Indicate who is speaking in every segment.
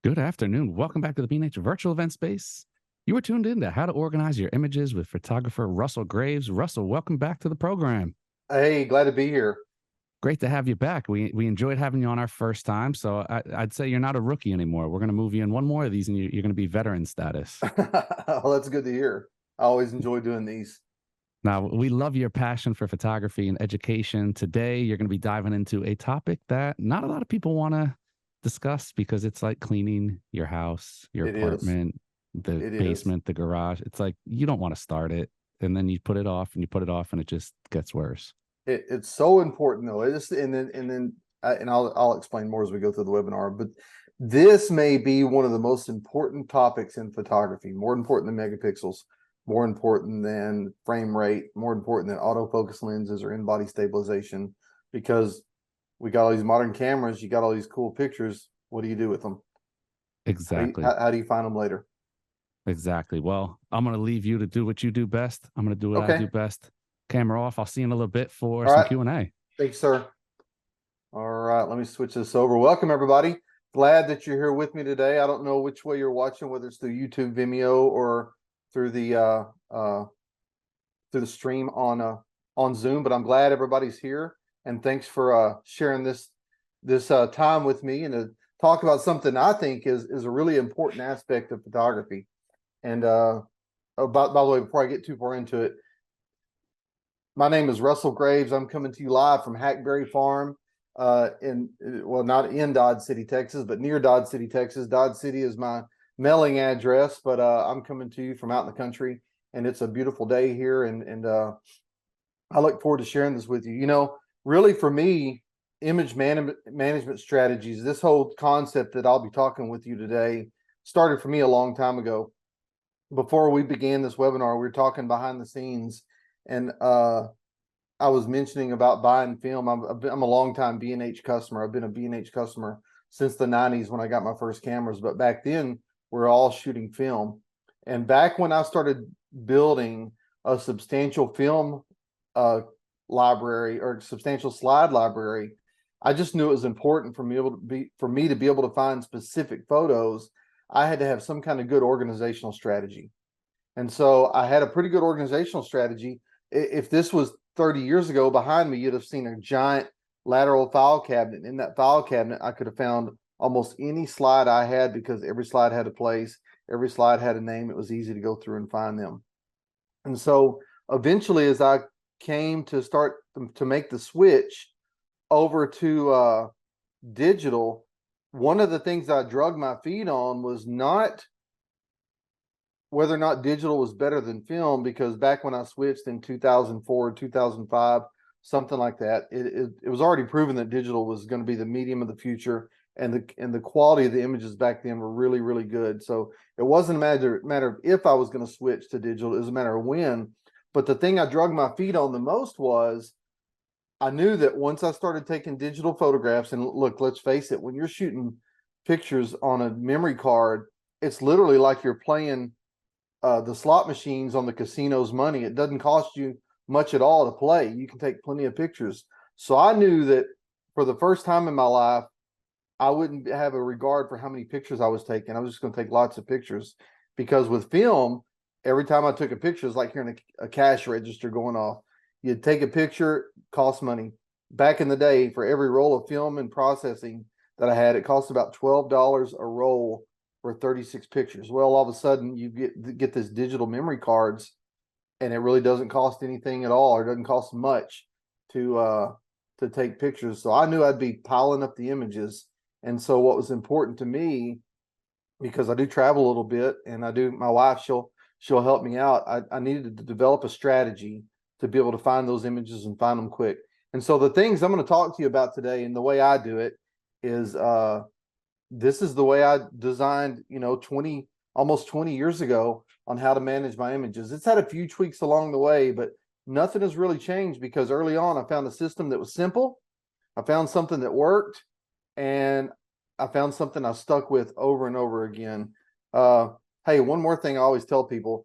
Speaker 1: Good afternoon. Welcome back to the B&H virtual event space. You were tuned in to how to organize your images with photographer Russell Graves. Russell, welcome back to the program.
Speaker 2: Hey, glad to be here.
Speaker 1: Great to have you back. We enjoyed having you on our first time, so I'd say you're not a rookie anymore. We're going to move you in one more of these, and you're going to be veteran status.
Speaker 2: Well, that's good to hear. I always enjoy doing these.
Speaker 1: Now, we love your passion for photography and education. Today, you're going to be diving into a topic that not a lot of people want to discuss because it's like cleaning your house, your
Speaker 2: It is.
Speaker 1: apartment, the
Speaker 2: It is.
Speaker 1: basement, the garage. It's like you don't want to start it. And then you put it off and you put it off and it just gets worse.
Speaker 2: It's so important though. It is, and I'll explain more as we go through the webinar. But this may be one of the most important topics in photography. More important than megapixels. More important than frame rate. More important than autofocus lenses or in-body stabilization. Because we got all these modern cameras. You got all these cool pictures. What do you do with them?
Speaker 1: Exactly.
Speaker 2: How do you find them later?
Speaker 1: Exactly. Well, I'm going to leave you to do what you do best. I'm going to do what I
Speaker 2: Okay.
Speaker 1: do best. Camera off. I'll see you in a little bit for
Speaker 2: All
Speaker 1: some
Speaker 2: right.
Speaker 1: Q&A.
Speaker 2: Thanks, sir. All right, let me switch this over. Welcome, everybody. Glad that you're here with me today. I don't know which way you're watching, whether it's through YouTube, Vimeo, or through the stream on Zoom, but I'm glad everybody's here. And thanks for sharing this time with me and to talk about something I think is a really important aspect of photography. And by the way, before I get too far into it, my name is Russell Graves. I'm coming to you live from Hackberry Farm, not in Dodge City, Texas, but near Dodge City, Texas. Dodge City is my mailing address, but I'm coming to you from out in the country, and it's a beautiful day here, and I look forward to sharing this with you. You know, really for me, image management strategies, this whole concept that I'll be talking with you today started for me a long time ago. Before we began this webinar, we were talking behind the scenes, and I was mentioning about buying film. I'm a longtime B&H customer. I've been a B&H customer since the 90s when I got my first cameras. But back then, we're all shooting film. And back when I started building a substantial film library or substantial slide library, I just knew it was important for me to be able to find specific photos. I had to have some kind of good organizational strategy. And so I had a pretty good organizational strategy. If this was 30 years ago, behind me, you'd have seen a giant lateral file cabinet. In that file cabinet, I could have found almost any slide I had because every slide had a place, every slide had a name. It was easy to go through and find them. And so eventually, as I came to start to make the switch over to digital, one of the things I drug my feet on was not whether or not digital was better than film, because back when I switched in 2004, 2005, something like that, it was already proven that digital was going to be the medium of the future, and the quality of the images back then were really, really good. So it wasn't a matter of if I was going to switch to digital, it was a matter of when. But the thing I drug my feet on the most was I knew that once I started taking digital photographs, and look, let's face it, when you're shooting pictures on a memory card, it's literally like you're playing the slot machines on the casino's money. It doesn't cost you much at all to play. You can take plenty of pictures. So I knew that for the first time in my life, I wouldn't have a regard for how many pictures I was taking. I was just going to take lots of pictures, because with film, every time I took a picture, it's like hearing a cash register going off. You'd take a picture, cost money. Back in the day, for every roll of film and processing that I had, it cost about $12 a roll for 36 pictures. Well, all of a sudden you get this digital memory cards, and it really doesn't cost anything at all, or doesn't cost much to take pictures. So I knew I'd be piling up the images. And so what was important to me, because I do travel a little bit, and my wife, she'll help me out. I needed to develop a strategy to be able to find those images and find them quick. And so the things I'm going to talk to you about today, and the way I do it, is this is the way I designed, almost 20 years ago, on how to manage my images. It's had a few tweaks along the way, but nothing has really changed, because early on I found a system that was simple. I found something that worked, and I found something I stuck with over and over again. Hey, one more thing I always tell people.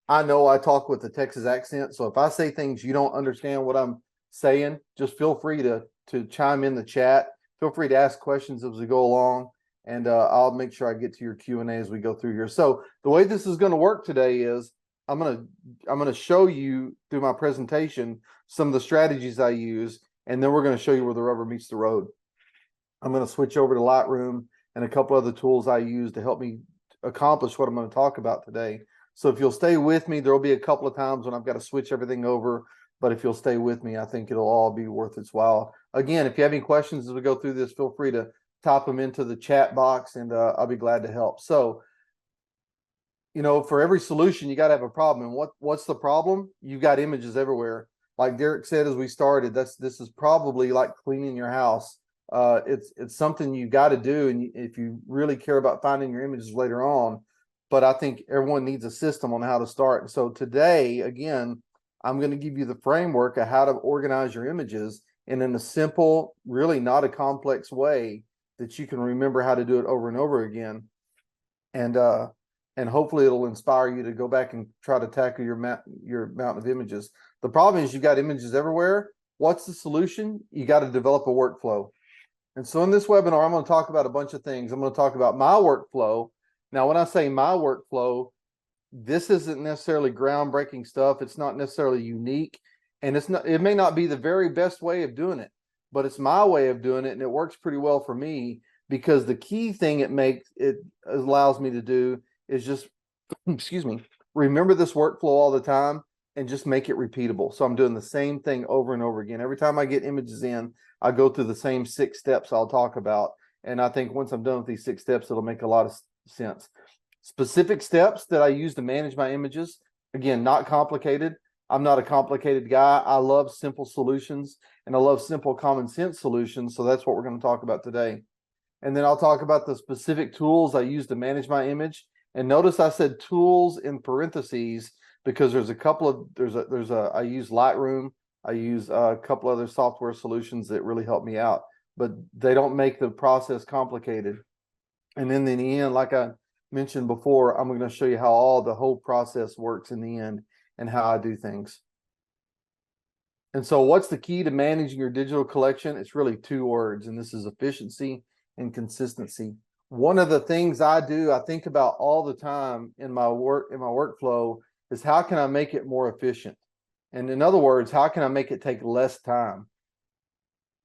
Speaker 2: I know I talk with a Texas accent, so if I say things you don't understand what I'm saying, just feel free to chime in the chat. Feel free to ask questions as we go along. and I'll make sure I get to your Q&A as we go through here. So the way this is going to work today is I'm gonna show you through my presentation some of the strategies I use, and then we're going to show you where the rubber meets the road. I'm going to switch over to Lightroom and a couple other tools I use to help me accomplish what I'm going to talk about today. So if you'll stay with me, there'll be a couple of times when I've got to switch everything over, but if you'll stay with me, I think it'll all be worth its while. Again, if you have any questions as we go through this, feel free to type them into the chat box, and I'll be glad to help. So, you know, for every solution, you got to have a problem. And what's the problem? You've got images everywhere. Like Derek said as we started, this is probably like cleaning your house. It's something you got to do, and if you really care about finding your images later on. But I think everyone needs a system on how to start. And so today, again, I'm going to give you the framework of how to organize your images, and in a simple, really not a complex way that you can remember how to do it over and over again. And hopefully it'll inspire you to go back and try to tackle your mountain of images. The problem is you've got images everywhere. What's the solution? You got to develop a workflow. And so in this webinar, I'm going to talk about a bunch of things. I'm going to talk about my workflow. Now, when I say my workflow, this isn't necessarily groundbreaking stuff. It's not necessarily unique, and it may not be the very best way of doing it, but it's my way of doing it, and it works pretty well for me, because the key thing it allows me to do is just, excuse me, remember this workflow all the time and just make it repeatable. So I'm doing the same thing over and over again. Every time I get images in, I go through the same 6 steps I'll talk about. And I think once I'm done with these 6 steps, it'll make a lot of sense. Specific steps that I use to manage my images. Again, not complicated. I'm not a complicated guy. I love simple solutions, and I love simple common sense solutions. So that's what we're going to talk about today. And then I'll talk about the specific tools I use to manage my image. And notice I said tools in parentheses, because there's a couple of, I use Lightroom. I use a couple other software solutions that really help me out, but they don't make the process complicated. And then in the end, like I mentioned before, I'm going to show you how the whole process works in the end and how I do things. And so what's the key to managing your digital collection? It's really 2 words, and this is efficiency and consistency. One of the things I think about all the time in my workflow is, how can I make it more efficient? And in other words, how can I make it take less time?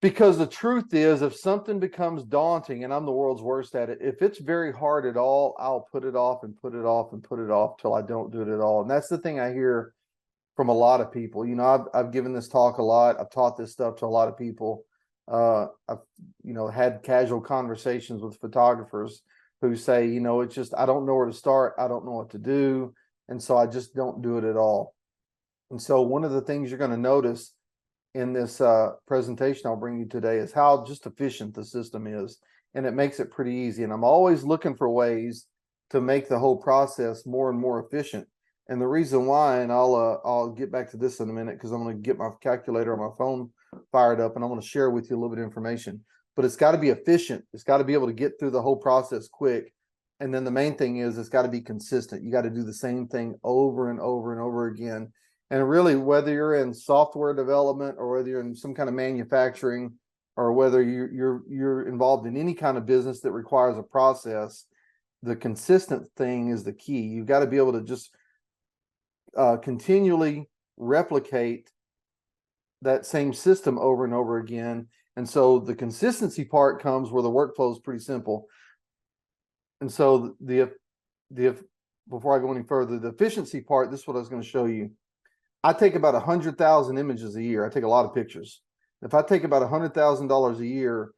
Speaker 2: Because the truth is, if something becomes daunting, and I'm the world's worst at it, if it's very hard at all, I'll put it off and put it off and put it off till I don't do it at all. And that's the thing I hear from a lot of people. You know, I've given this talk a lot. I've taught this stuff to a lot of people. I've, you know, had casual conversations with photographers who say, you know, it's just, I don't know where to start. I don't know what to do. And so I just don't do it at all. And so one of the things you're going to notice in this presentation I'll bring you today is how just efficient the system is. And it makes it pretty easy. And I'm always looking for ways to make the whole process more and more efficient. And the reason why, and I'll get back to this in a minute, because I'm going to get my calculator on my phone fired up, and I'm going to share with you a little bit of information. But it's got to be efficient. It's got to be able to get through the whole process quick. And then the main thing is, it's got to be consistent. You got to do the same thing over and over and over again. And really, whether you're in software development, or whether you're in some kind of manufacturing, or whether you're involved in any kind of business that requires a process, the consistent thing is the key. You've got to be able to just continually replicate that same system over and over again. And so the consistency part comes where the workflow is pretty simple. And so before I go any further, the efficiency part, this is what I was going to show you. I take about 100,000 images a year. I take a lot of pictures. If I take about $100,000 a year,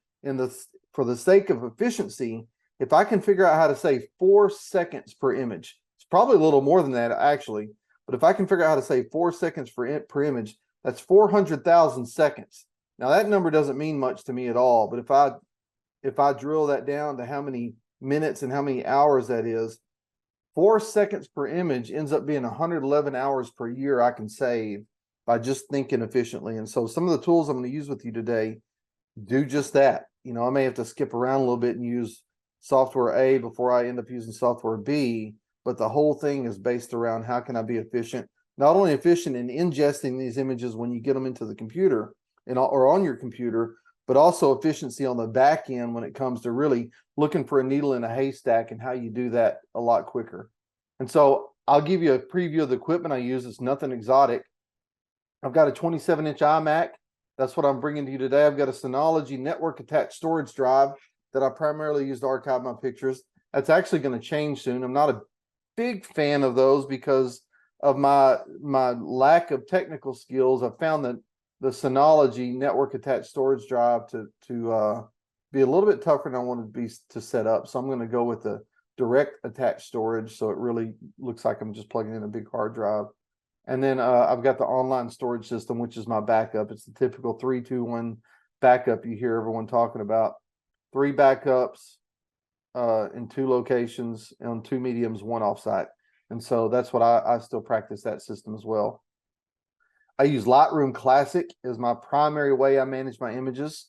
Speaker 2: for the sake of efficiency, if I can figure out how to save 4 seconds per image, it's probably a little more than that actually, but if I can figure out how to save 4 seconds per image, that's 400,000 seconds. Now that number doesn't mean much to me at all, but if I drill that down to how many minutes and how many hours that is, 4 seconds per image ends up being 111 hours per year I can save by just thinking efficiently. And so some of the tools I'm going to use with you today do just that. You know, I may have to skip around a little bit and use software A before I end up using software B, but the whole thing is based around how can I be efficient, not only efficient in ingesting these images when you get them into the computer or on your computer, but also efficiency on the back end when it comes to really looking for a needle in a haystack and how you do that a lot quicker. And so I'll give you a preview of the equipment I use. It's nothing exotic. I've got a 27-inch iMac. That's what I'm bringing to you today. I've got a Synology network attached storage drive that I primarily use to archive my pictures. That's actually going to change soon. I'm not a big fan of those because of my lack of technical skills. I've found that the Synology network attached storage drive to be a little bit tougher than I wanted to be to set up. So I'm going to go with the direct attached storage, so it really looks like I'm just plugging in a big hard drive. And then I've got the online storage system, which is my backup. It's the typical 3-2-1 backup you hear everyone talking about. 3 backups in 2 locations on 2 mediums, 1 offsite. And so that's what I still practice that system as well. I use Lightroom Classic as my primary way I manage my images.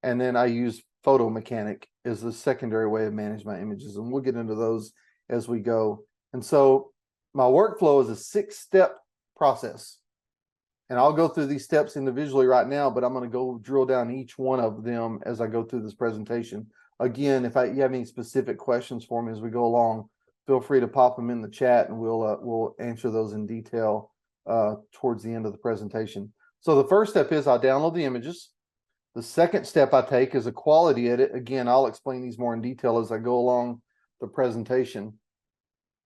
Speaker 2: And then I use Photo Mechanic as the secondary way of managing my images. And we'll get into those as we go. And so my workflow is a 6-step process. And I'll go through these steps individually right now, but I'm going to go drill down each one of them as I go through this presentation. Again, if you have any specific questions for me as we go along, feel free to pop them in the chat and we'll answer those in detail towards the end of the presentation. So the first step is I download the images. The second step I take is a quality edit. Again, I'll explain these more in detail as I go along the presentation.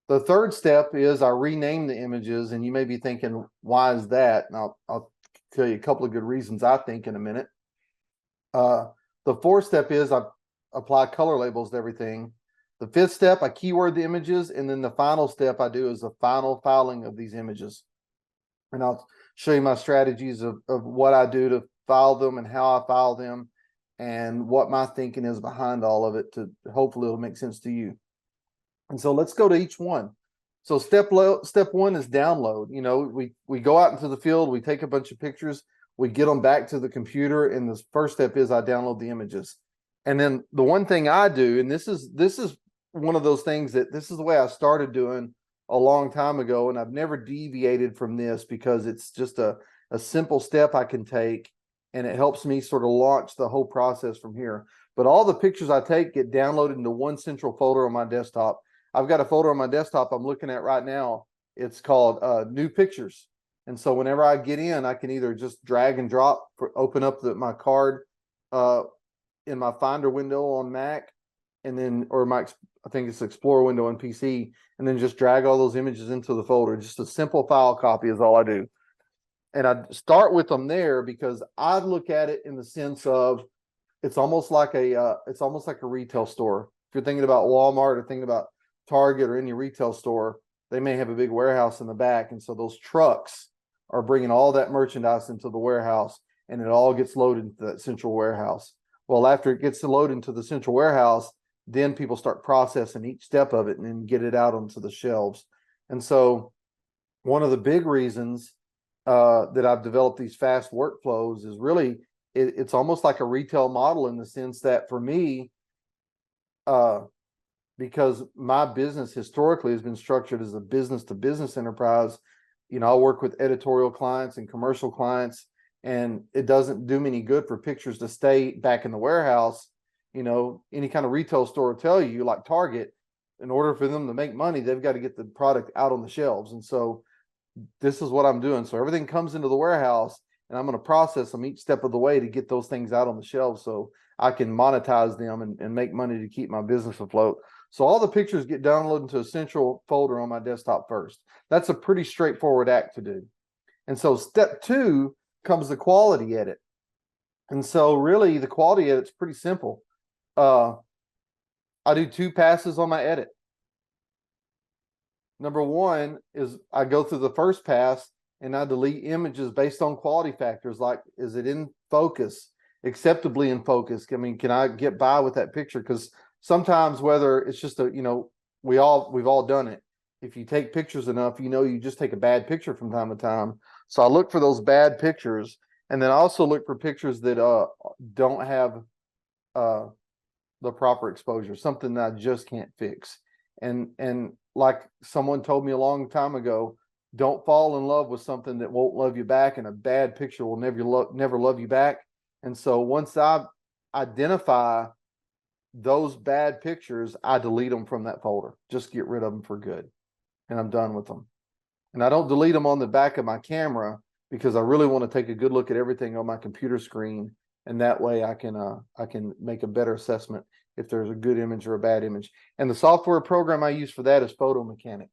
Speaker 2: The third step is I rename the images, and you may be thinking, why is that? And I'll tell you a couple of good reasons I think in a minute. The fourth step is I apply color labels to everything. The fifth step, I keyword the images, and then the final step I do is the final filing of these images. And I'll show you my strategies of what I do to file them and how I file them and what my thinking is behind all of it to hopefully it'll make sense to you. And so let's go to each one. So step 1 is download. You know, we go out into the field, we take a bunch of pictures, we get them back to the computer, and the first step is I download the images. And then the one thing I do, and this is one of those things that this is the way I started doing a long time ago, and I've never deviated from this because it's just a simple step I can take, and it helps me sort of launch the whole process from here. But all the pictures I take get downloaded into one central folder on my desktop. I've got a folder on my desktop I'm looking at right now. It's called New Pictures. And so whenever I get in, I can either just drag and drop, open up my card in my Finder window on Mac, and then, or I think it's Explorer window on PC, and then just drag all those images into the folder. Just a simple file copy is all I do. And I start with them there because I look at it in the sense of it's almost like a retail store. If you're thinking about Walmart or thinking about Target or any retail store, they may have a big warehouse in the back, and so those trucks are bringing all that merchandise into the warehouse, and it all gets loaded into that central warehouse. Well, after it gets loaded into the central warehouse, then people start processing each step of it and then get it out onto the shelves. And so one of the big reasons that I've developed these fast workflows is really it's almost like a retail model in the sense that for me, because my business historically has been structured as a business to business enterprise, you know, I work with editorial clients and commercial clients, and it doesn't do me any good for pictures to stay back in the warehouse. You know, any kind of retail store will tell you, like Target, in order for them to make money, they've got to get the product out on the shelves. And so this is what I'm doing. So everything comes into the warehouse, and I'm going to process them each step of the way to get those things out on the shelves so I can monetize them and make money to keep my business afloat. So all the pictures get downloaded into a central folder on my desktop first. That's a pretty straightforward act to do. And so step 2 comes the quality edit. And so really the quality edit's pretty simple. I do 2 passes on my edit. Number 1 is I go through the first pass and I delete images based on quality factors, like, is it in focus, acceptably in focus? I mean, can I get by with that picture? Because sometimes, whether it's just we've all done it. If you take pictures enough, you know, you just take a bad picture from time to time. So I look for those bad pictures, and then I also look for pictures that don't have the proper exposure, something that I just can't fix. And like someone told me a long time ago, don't fall in love with something that won't love you back, and a bad picture will never love you back. And so once I identify those bad pictures, I delete them from that folder, just get rid of them for good. And I'm done with them. And I don't delete them on the back of my camera because I really want to take a good look at everything on my computer screen. And that way I can make a better assessment if there's a good image or a bad image. And the software program I use for that is Photo Mechanic.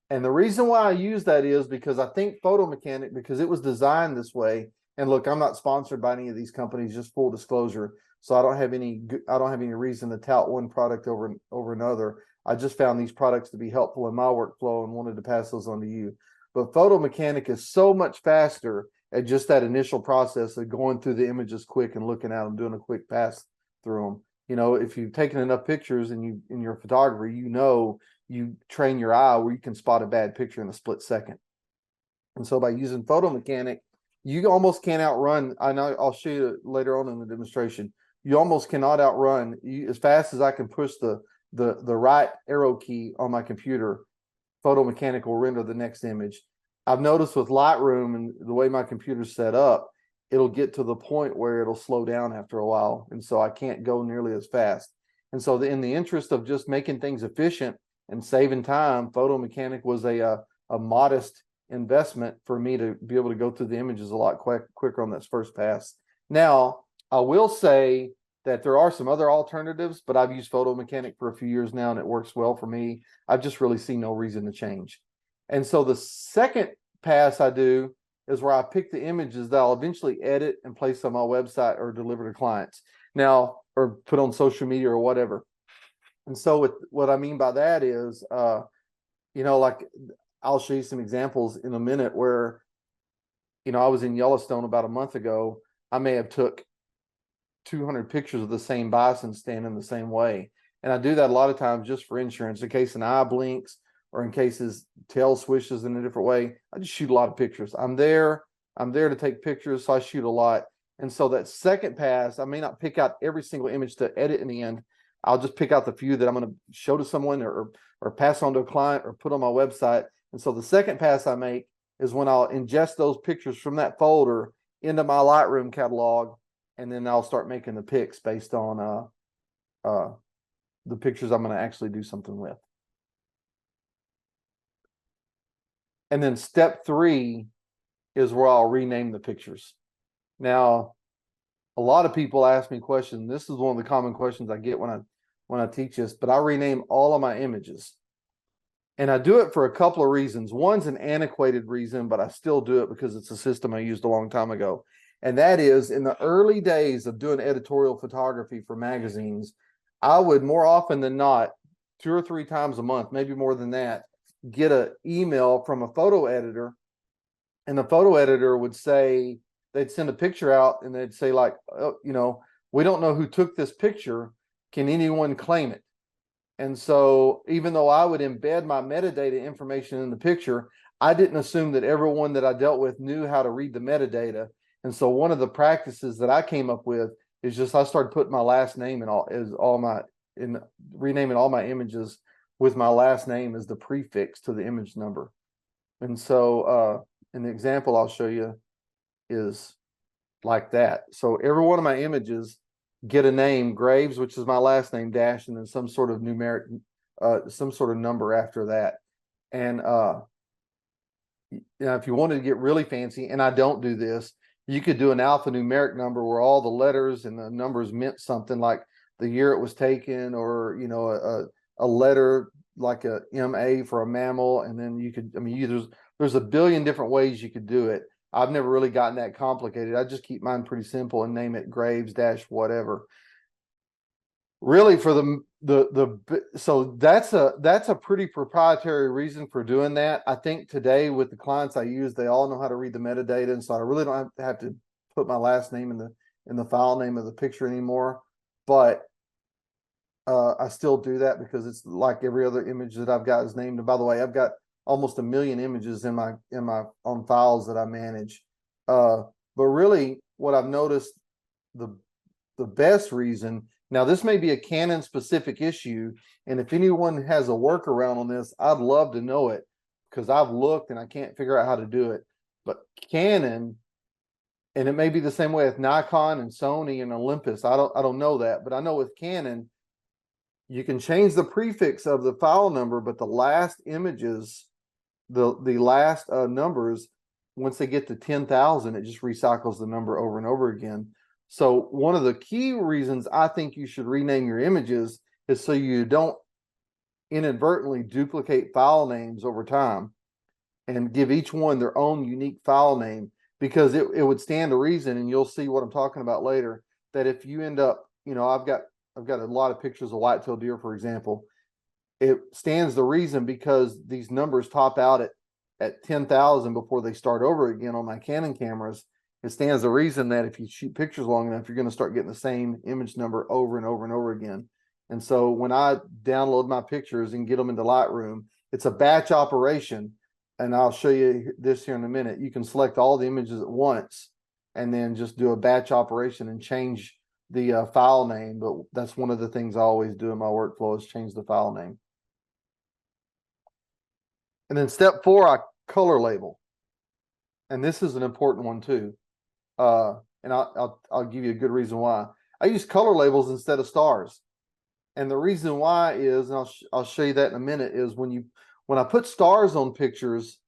Speaker 2: And the reason why I use that is because I think Photo Mechanic, because it was designed this way. And look, I'm not sponsored by any of these companies, just full disclosure. So I don't have any reason to tout one product over another. I just found these products to be helpful in my workflow and wanted to pass those on to you. But Photo Mechanic is so much faster at just that initial process of going through the images quick and looking at them, doing a quick pass through them. You know, if you've taken enough pictures and you in your photography, you train your eye where you can spot a bad picture in a split second. And so by using Photo Mechanic, you almost can't outrun. I know I'll show you later on in the demonstration. You almost cannot outrun as fast as I can push the right arrow key on my computer. Photo Mechanic will render the next image. I've noticed with Lightroom and the way my computer's set up, it'll get to the point where it'll slow down after a while. And so I can't go nearly as fast. And so in the interest of just making things efficient and saving time, Photo Mechanic was a modest investment for me to be able to go through the images a lot quicker on this first pass. Now, I will say that there are some other alternatives, but I've used Photo Mechanic for a few years now and it works well for me. I've just really seen no reason to change. And so the second pass I do is where I pick the images that I'll eventually edit and place on my website or deliver to clients now, or put on social media or whatever. And so what I mean by that is, like I'll show you some examples in a minute where, I was in Yellowstone about a month ago. I may have took 200 pictures of the same bison standing the same way. And I do that a lot of times just for insurance, in case an eye blinks or in case his tail swishes in a different way. I just shoot a lot of pictures. I'm there to take pictures, so I shoot a lot. And so that second pass, I may not pick out every single image to edit in the end. I'll just pick out the few that I'm going to show to someone or pass on to a client or put on my website. And so the second pass I make is when I'll ingest those pictures from that folder into my Lightroom catalog, and then I'll start making the picks based on the pictures I'm going to actually do something with. And then step 3 is where I'll rename the pictures. Now, a lot of people ask me questions. This is one of the common questions I get when I teach this, but I rename all of my images. And I do it for a couple of reasons. One's an antiquated reason, but I still do it because it's a system I used a long time ago. And that is, in the early days of doing editorial photography for magazines, I would more often than not, 2 or 3 times a month, maybe more than that, get an email from a photo editor. And the photo editor would say, they'd send a picture out and they'd say like, oh, we don't know who took this picture. Can anyone claim it? And so even though I would embed my metadata information in the picture, I didn't assume that everyone that I dealt with knew how to read the metadata. And so one of the practices that I came up with is just I started putting my last name in renaming all my images with my last name as the prefix to the image number. And so an example I'll show you is like that. So every one of my images get a name, Graves, which is my last name, dash, and then some sort of numeric, some sort of number after that. And if you wanted to get really fancy, and I don't do this, you could do an alphanumeric number where all the letters and the numbers meant something, like the year it was taken, or a letter like a MA for a mammal, and then you could, there's a billion different ways you could do it. I've never really gotten that complicated. I just keep mine pretty simple and name it Graves dash whatever. Really, for so that's a pretty proprietary reason for doing that. I think today with the clients I use, they all know how to read the metadata, and so I really don't have to put my last name in the file name of the picture anymore. But I still do that because it's like every other image that I've got is named. And by the way, I've got almost 1 million images in my on files that I manage. But really, what I've noticed, the best reason. Now, this may be a Canon specific issue, and if anyone has a workaround on this, I'd love to know it, because I've looked and I can't figure out how to do it. But Canon And it may be the same way with Nikon and Sony and Olympus. I don't know that, but I know with Canon, you can change the prefix of the file number, but the last images, the last numbers, once they get to 10,000, it just recycles the number over and over again. So one of the key reasons I think you should rename your images is so you don't inadvertently duplicate file names over time, and give each one their own unique file name, because it would stand to reason, and you'll see what I'm talking about later, that if you end up, I've got a lot of pictures of white-tailed deer, for example. It stands to reason, because these numbers top out at 10,000 before they start over again on my Canon cameras. It stands to reason that if you shoot pictures long enough, you're going to start getting the same image number over and over and over again. And so when I download my pictures and get them into Lightroom, it's a batch operation. And I'll show you this here in a minute. You can select all the images at once and then just do a batch operation and change the file name. But that's one of the things I always do in my workflow, is change the file name. And then step 4, I color label. And this is an important one too. And I'll give you a good reason why. I use color labels instead of stars. And the reason why is, and I'll show you that in a minute, is when I put stars on pictures,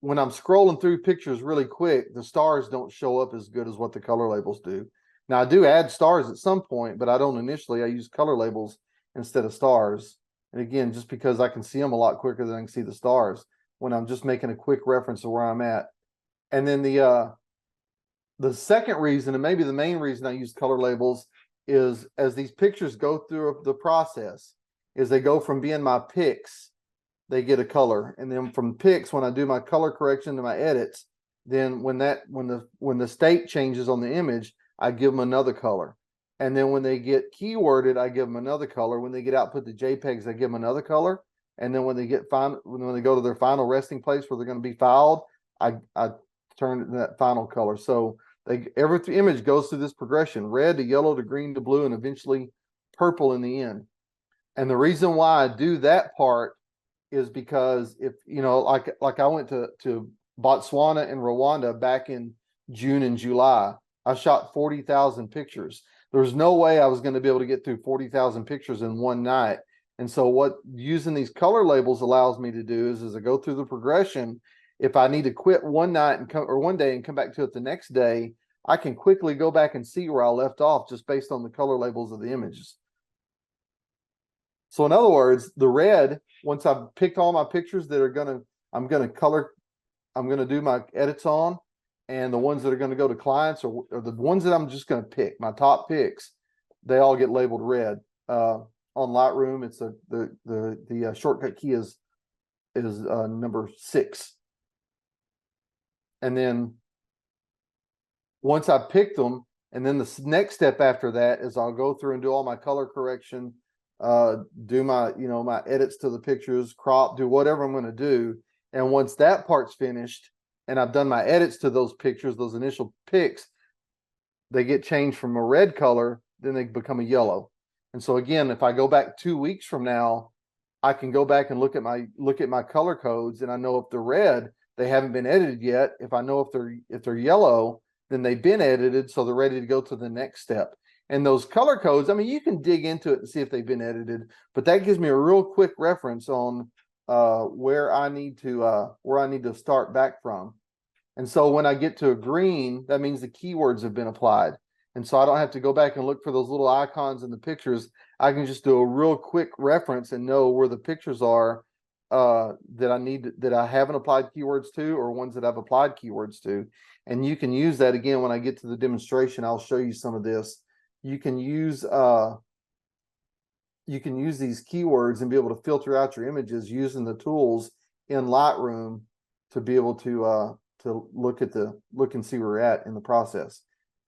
Speaker 2: when I'm scrolling through pictures really quick, the stars don't show up as good as what the color labels do. Now I do add stars at some point, but I don't initially. I use color labels instead of stars. And again, just because I can see them a lot quicker than I can see the stars when I'm just making a quick reference to where I'm at. And then the second reason, and maybe the main reason I use color labels, is as these pictures go through the process, is they go from being my pics, they get a color, and then from pics, when I do my color correction to my edits, then when the state changes on the image, I give them another color. And then when they get keyworded, I give them another color. When they get output to JPEGs, I give them another color. And then when they go to their final resting place where they're going to be filed, I turn it in that final color. So every image goes through this progression: red to yellow to green to blue, and eventually purple in the end. And the reason why I do that part is because if like I went to Botswana and Rwanda back in June and July, I shot 40,000 pictures. There's no way I was going to be able to get through 40,000 pictures in one night. And so what using these color labels allows me to do is, as I go through the progression, if I need to quit one night or one day and come back to it the next day, I can quickly go back and see where I left off just based on the color labels of the images. So in other words, the red, once I've picked all my pictures that I'm gonna do my edits on, and the ones that are going to go to clients, or the ones that I'm just going to pick, my top picks, they all get labeled red. On Lightroom, it's the shortcut key is number 6. And then once I picked them, and then the next step after that is I'll go through and do all my color correction, do my my edits to the pictures, crop, do whatever I'm going to do. And once that part's finished, and I've done my edits to those pictures, those initial pics, they get changed from a red color, then they become a yellow. And so again, if I go back 2 weeks from now, I can go back and look at my color codes, and I know if they're red, they haven't been edited yet. If I know if they're yellow, then they've been edited, so they're ready to go to the next step. And those color codes, I mean, you can dig into it and see if they've been edited, but that gives me a real quick reference on where I need to start back from. And so when I get to a green, that means the keywords have been applied. And so I don't have to go back and look for those little icons in the pictures. I can just do a real quick reference and know where the pictures are that I haven't applied keywords to, or ones that I've applied keywords to. And you can use that again when I get to the demonstration. I'll show you some of this. You can use these keywords and be able to filter out your images using the tools in Lightroom to be able to look and see where we're at in the process.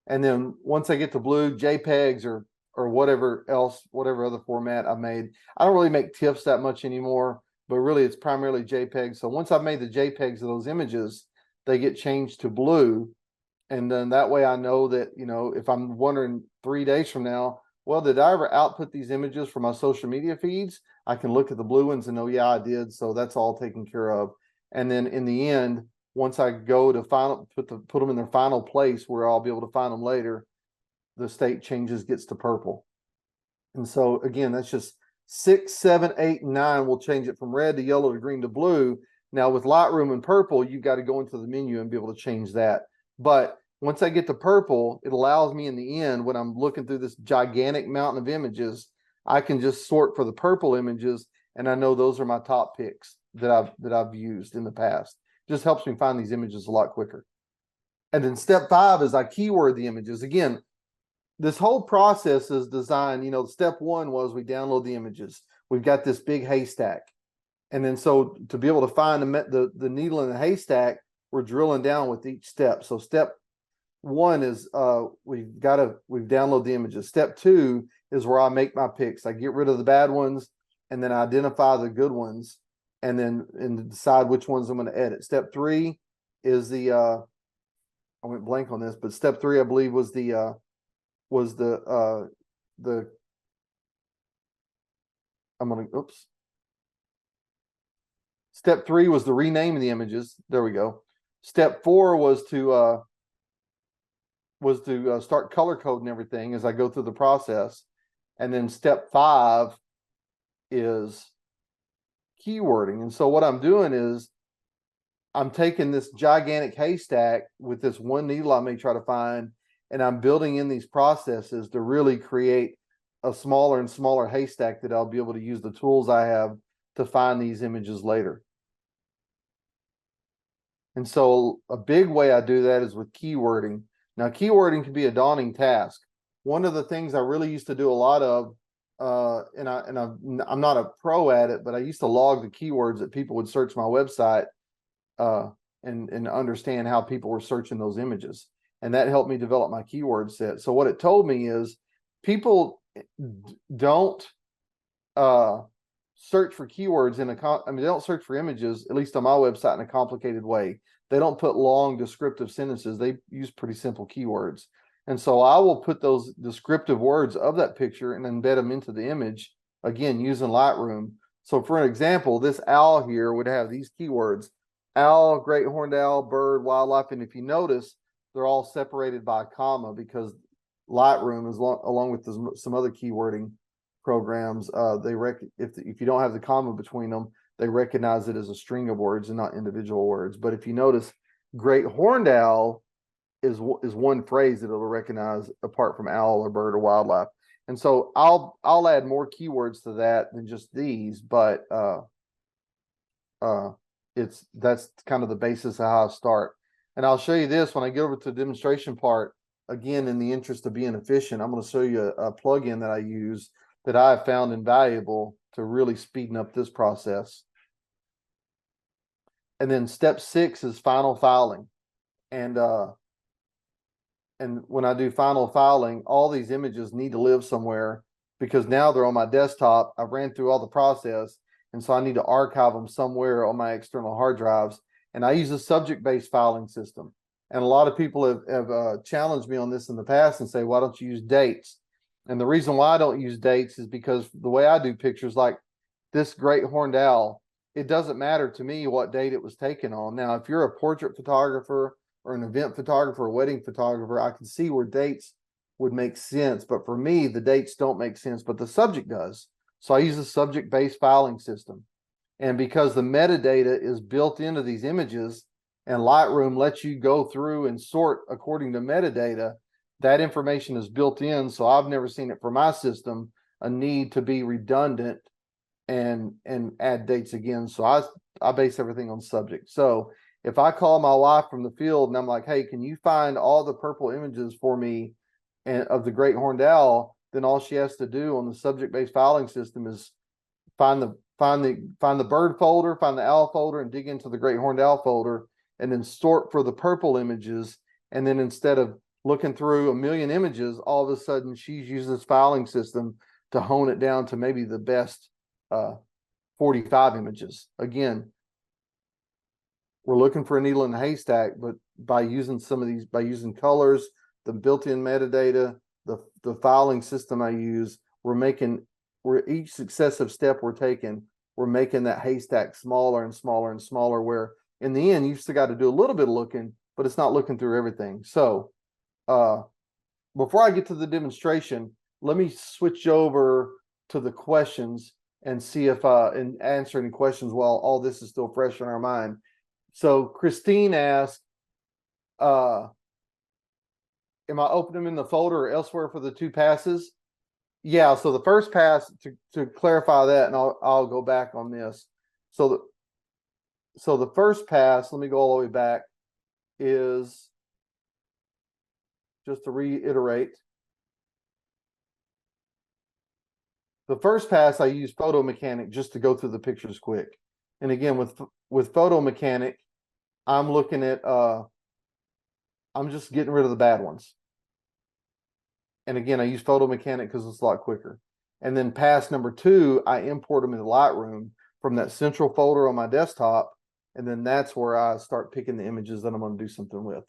Speaker 2: And then once I get to blue, JPEGs or whatever other format I've made. I don't really make TIFFs that much anymore, but really it's primarily JPEGs. So once I've made the JPEGs of those images, they get changed to blue. And then that way I know that, if I'm wondering 3 days from now, well, did I ever output these images for my social media feeds? I can look at the blue ones and know, yeah, I did. So that's all taken care of. And then in the end, once I go to put them in their final place where I'll be able to find them later, the state changes, gets to purple. And so again, that's just 6, 7, 8, and 9 will change it from red to yellow to green to blue. Now with Lightroom and purple, you've got to go into the menu and be able to change that. But once I get to purple, it allows me in the end, when I'm looking through this gigantic mountain of images, I can just sort for the purple images, and I know those are my top picks that I've used in the past. It just helps me find these images a lot quicker. And then step 5 is I keyword the images. Again, this whole process is designed, step 1 was we download the images. We've got this big haystack. And then so to be able to find the needle in the haystack, we're drilling down with each step. So step 1 is we've download the images. Step 2 is where I make my picks. I get rid of the bad ones and then I identify the good ones and then decide which ones I'm going to edit. Step 3 is the I went blank on this, but step 3 I believe was the Step 3 was the renaming the images. There we go. Step 4 was to start color coding everything as I go through the process. And then step 5 is keywording. And so what I'm doing is I'm taking this gigantic haystack with this one needle I may try to find, and I'm building in these processes to really create a smaller and smaller haystack that I'll be able to use the tools I have to find these images later. And so a big way I do that is with keywording. Now, keywording can be a daunting task. One of the things I really used to do a lot of, I'm not a pro at it, but I used to log the keywords that people would search my website and understand how people were searching those images. And that helped me develop my keyword set. So what it told me is people don't search for keywords they don't search for images, at least on my website, in a complicated way. They don't put long descriptive sentences. They use pretty simple keywords. And so I will put those descriptive words of that picture and embed them into the image, again, using Lightroom. So for an example, this owl here would have these keywords: owl, great horned owl, bird, wildlife. And if you notice, they're all separated by a comma because Lightroom, along with some other keywording programs, if you don't have the comma between them, they recognize it as a string of words and not individual words. But if you notice, great horned owl is one phrase that it'll recognize apart from owl or bird or wildlife. And so I'll add more keywords to that than just these, but that's kind of the basis of how I start. And I'll show you this when I get over to the demonstration part. Again, in the interest of being efficient, I'm going to show you a plugin that I use that I have found invaluable to really speeding up this process. And then step 6 is final filing. And when I do final filing, all these images need to live somewhere because now they're on my desktop. I ran through all the process, and so I need to archive them somewhere on my external hard drives. And I use a subject-based filing system. And a lot of people have challenged me on this in the past and say, why don't you use dates? And the reason why I don't use dates is because the way I do pictures, like this great horned owl, it doesn't matter to me what date it was taken on. Now, if you're a portrait photographer or an event photographer, or wedding photographer, I can see where dates would make sense. But for me, the dates don't make sense, but the subject does. So I use a subject-based filing system. And because the metadata is built into these images and Lightroom lets you go through and sort according to metadata, that information is built in. So I've never seen it for my system, a need to be redundant and add dates again. So I base everything on subject. So if I call my wife from the field and I'm like, hey, can you find all the purple images for me of the great horned owl, then all she has to do on the subject-based filing system is find the bird folder, find the owl folder, and dig into the great horned owl folder, and then sort for the purple images. And then instead of looking through a million images, all of a sudden she's used this filing system to hone it down to maybe the best 45 images. Again, we're looking for a needle in a haystack, but by using by using colors, the built-in metadata, the filing system I use, each successive step we're taking, we're making that haystack smaller and smaller and smaller, where in the end, you've still got to do a little bit of looking, but it's not looking through everything. So before I get to the demonstration, let me switch over to the questions and see if and answer any questions while all this is still fresh in our mind. So Christine asked, am I opening them in the folder or elsewhere for the 2 passes? Yeah, so the first pass, to clarify that, and I'll go back on this. So the first pass, let me go all the way back, is, just to reiterate, the first pass I use Photo Mechanic just to go through the pictures quick. And again, with Photo Mechanic, I'm looking at I'm just getting rid of the bad ones. And again, I use Photo Mechanic because it's a lot quicker. And then pass number 2, I import them into Lightroom from that central folder on my desktop. And then that's where I start picking the images that I'm going to do something with.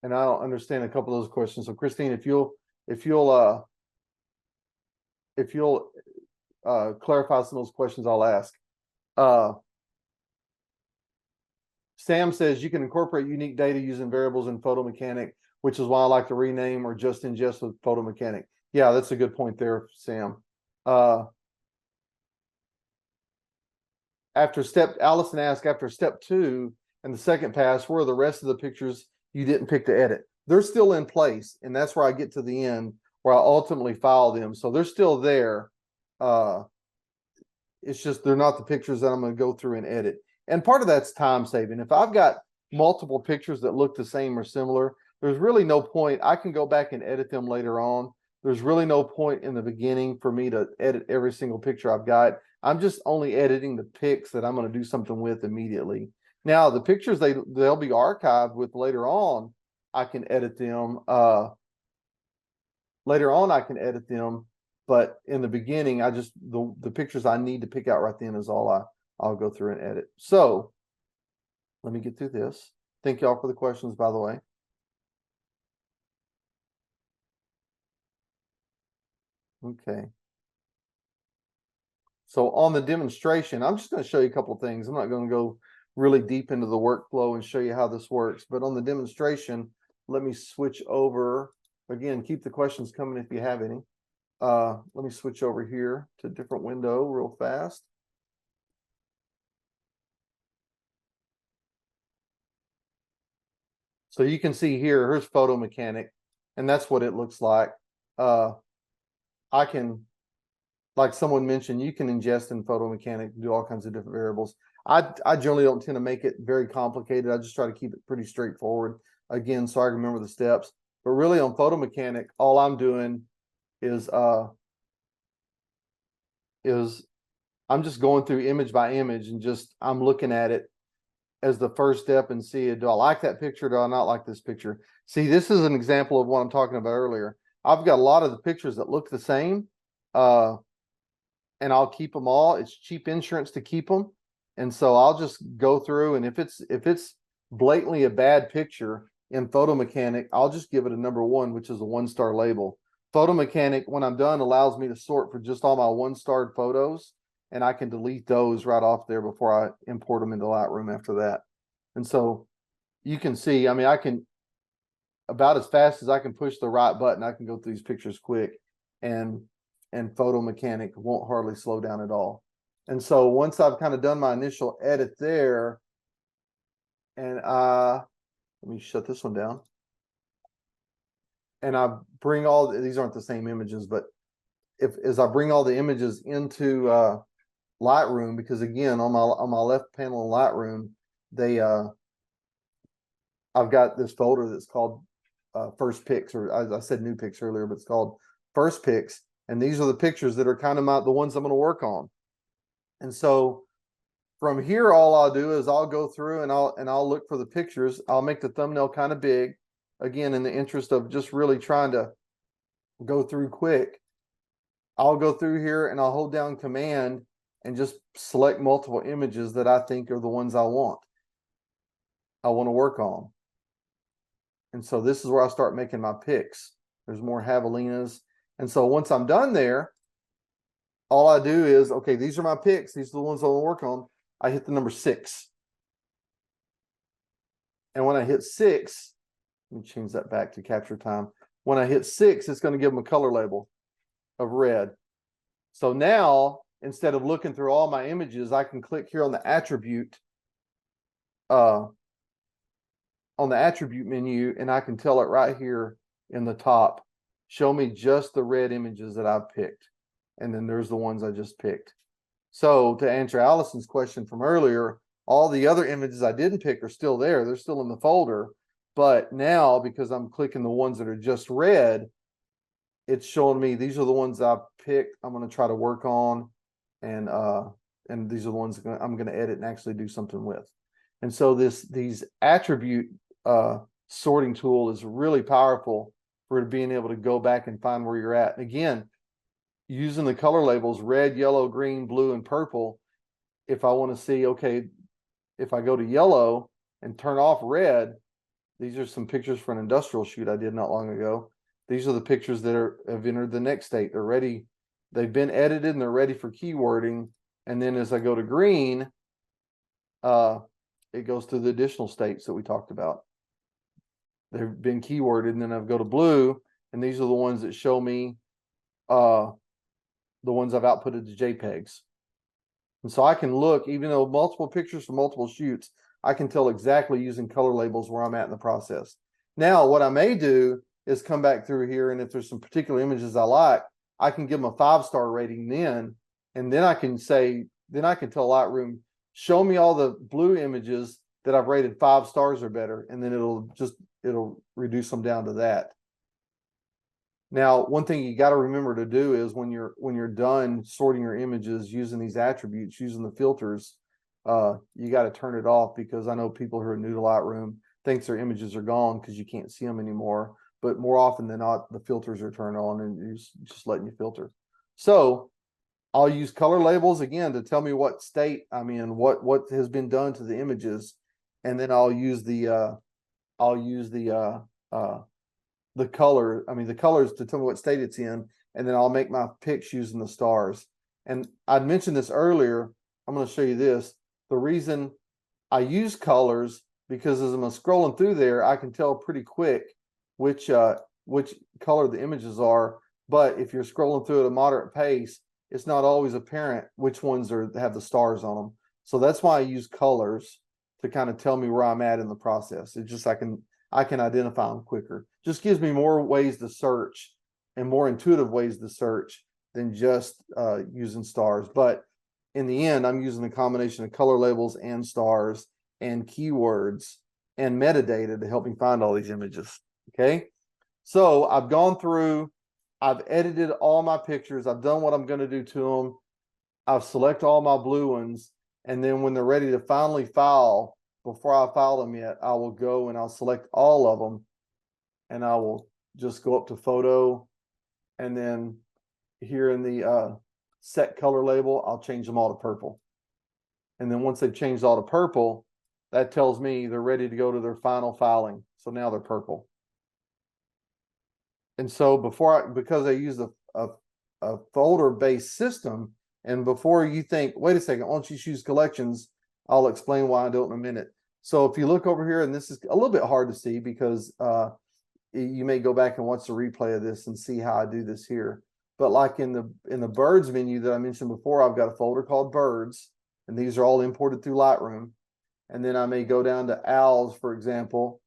Speaker 2: And I don't understand a couple of those questions. So Christine, if you'll clarify some of those questions, I'll ask. Sam says you can incorporate unique data using variables in Photo Mechanic, which is why I like to rename or just ingest with Photo Mechanic. Yeah, that's a good point there, Sam. Allison asked, after step 2 and the second pass, where are the rest of the pictures you didn't pick to edit? They're still in place, and that's where I get to the end where I ultimately file them. So they're still there. It's just they're not the pictures that I'm going to go through and edit. And part of that's time saving. If I've got multiple pictures that look the same or similar, there's really no point. I can go back and edit them later on. There's really no point in the beginning for me to edit every single picture I've got. I'm just only editing the pics that I'm going to do something with immediately. Now, the pictures they'll be archived with later on, I can edit them. Later on, I can edit them. But in the beginning, I just the pictures I need to pick out right then is all I'll go through and edit. So let me get through this. Thank y'all for the questions, by the way. Okay. So on the demonstration, I'm just going to show you a couple of things. I'm not going to go really deep into the workflow and show you how this works. But on the demonstration, let me switch over. Again, keep the questions coming if you have any. Let me switch over here to a different window real fast. So you can see here's Photo Mechanic, and that's what it looks like. I can, like someone mentioned, you can ingest in Photo Mechanic, do all kinds of different variables. I generally don't tend to make it very complicated. I just try to keep it pretty straightforward, again, so I remember the steps. But really on Photo Mechanic, all I'm doing is I'm just going through image by image and I'm looking at it as the first step and see, do I like that picture? Do I not like this picture? See, this is an example of what I'm talking about earlier. I've got a lot of the pictures that look the same, and I'll keep them all. It's cheap insurance to keep them. And so I'll just go through, and if it's blatantly a bad picture in Photo Mechanic, I'll just give it a number 1, which is a 1-star label. Photo Mechanic, when I'm done, allows me to sort for just all my 1-starred photos, and I can delete those right off there before I import them into Lightroom after that. And so you can see, I mean, I can, about as fast as I can push the right button, I can go through these pictures quick, and Photo Mechanic won't hardly slow down at all. And so once I've kind of done my initial edit there, and let me shut this one down. And I bring these aren't the same images, but as I bring all the images into Lightroom, because again, on my left panel in Lightroom, I've got this folder that's called First Picks, or I said New Picks earlier, but it's called First Picks. And these are the pictures that are kind of the ones I'm going to work on. And so from here, all I'll do is I'll go through and I'll look for the pictures. I'll make the thumbnail kind of big, again, in the interest of just really trying to go through quick. I'll go through here and I'll hold down Command and just select multiple images that I think are the ones I want to work on. And so this is where I start making my picks. There's more javelinas. And so once I'm done there, all I do is, okay, these are my picks. These are the ones I want to work on. I hit the number 6. And when I hit 6, let me change that back to capture time. When I hit 6, it's going to give them a color label of red. So now, instead of looking through all my images, I can click here on the attribute menu, and I can tell it right here in the top, show me just the red images that I've picked. And then there's the ones I just picked. So to answer Allison's question from earlier, all the other images I didn't pick are still there. They're still in the folder. But now, because I'm clicking the ones that are just red, it's showing me these are the ones I've picked. I'm going to try to work on, and these are the ones I'm going to edit and actually do something with. And so these attribute sorting tool is really powerful for being able to go back and find where you're at. And again, using the color labels red, yellow, green, blue, and purple. If I want to see, okay, if I go to yellow and turn off red, these are some pictures for an industrial shoot I did not long ago. These are the pictures that have entered the next state. They're ready. They've been edited and they're ready for keywording. And then as I go to green, it goes to the additional states that we talked about. They've been keyworded, and then I go to blue, and these are the ones that show me the ones I've outputted to JPEGs. And so I can look, even though multiple pictures from multiple shoots, I can tell exactly using color labels where I'm at in the process. Now, what I may do is come back through here, and if there's some particular images I like, I can give them a 5-star rating then, and then I can say, then I can tell Lightroom, show me all the blue images that I've rated 5 stars or better, and then it'll reduce them down to that. Now, one thing you got to remember to do is when you're done sorting your images using these attributes, using the filters, you got to turn it off, because I know people who are new to Lightroom thinks their images are gone because you can't see them anymore. But more often than not, the filters are turned on and it's just letting you filter. So I'll use color labels again to tell me what state I'm in, what has been done to the images, and then I'll use the colors to tell me what state it's in, and then I'll make my picks using the stars. And I'd mentioned this earlier. I'm going to show you this. The reason I use colors, because as I'm scrolling through there, I can tell pretty quick which color the images are. But if you're scrolling through at a moderate pace, it's not always apparent which ones have the stars on them. So that's why I use colors to kind of tell me where I'm at in the process. It's just I can identify them quicker. Just gives me more ways to search and more intuitive ways to search than just using stars. But in the end, I'm using a combination of color labels and stars and keywords and metadata to help me find all these images. Okay, so I've gone through, I've edited all my pictures, I've done what I'm going to do to them, I've selected all my blue ones, and then when they're ready to finally file, before I file them yet, I will go and I'll select all of them, and I will just go up to photo, and then here in the set color label, I'll change them all to purple. And then once they've changed all to purple, that tells me they're ready to go to their final filing. So now they're purple. And so because I use a folder-based system, and before you think, wait a second, why don't you choose collections? I'll explain why I do it in a minute. So if you look over here, and this is a little bit hard to see because you may go back and watch the replay of this and see how I do this here. But like in the birds menu that I mentioned before, I've got a folder called birds, and these are all imported through Lightroom. And then I may go down to owls, for example.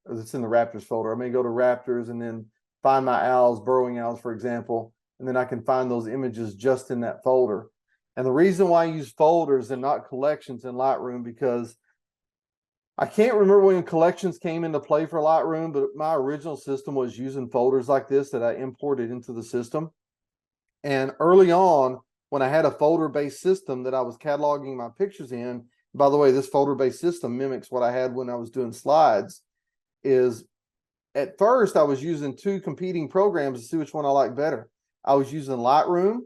Speaker 2: It's in the Raptors folder. I may go to Raptors and then find my owls, burrowing owls, for example, and then I can find those images just in that folder. And the reason why I use folders and not collections in Lightroom, because I can't remember when collections came into play for Lightroom, but my original system was using folders like this that I imported into the system. And early on, when I had a folder-based system that I was cataloging my pictures in, by the way, this folder-based system mimics what I had when I was doing slides, is at first I was using 2 competing programs to see which one I like better. I was using Lightroom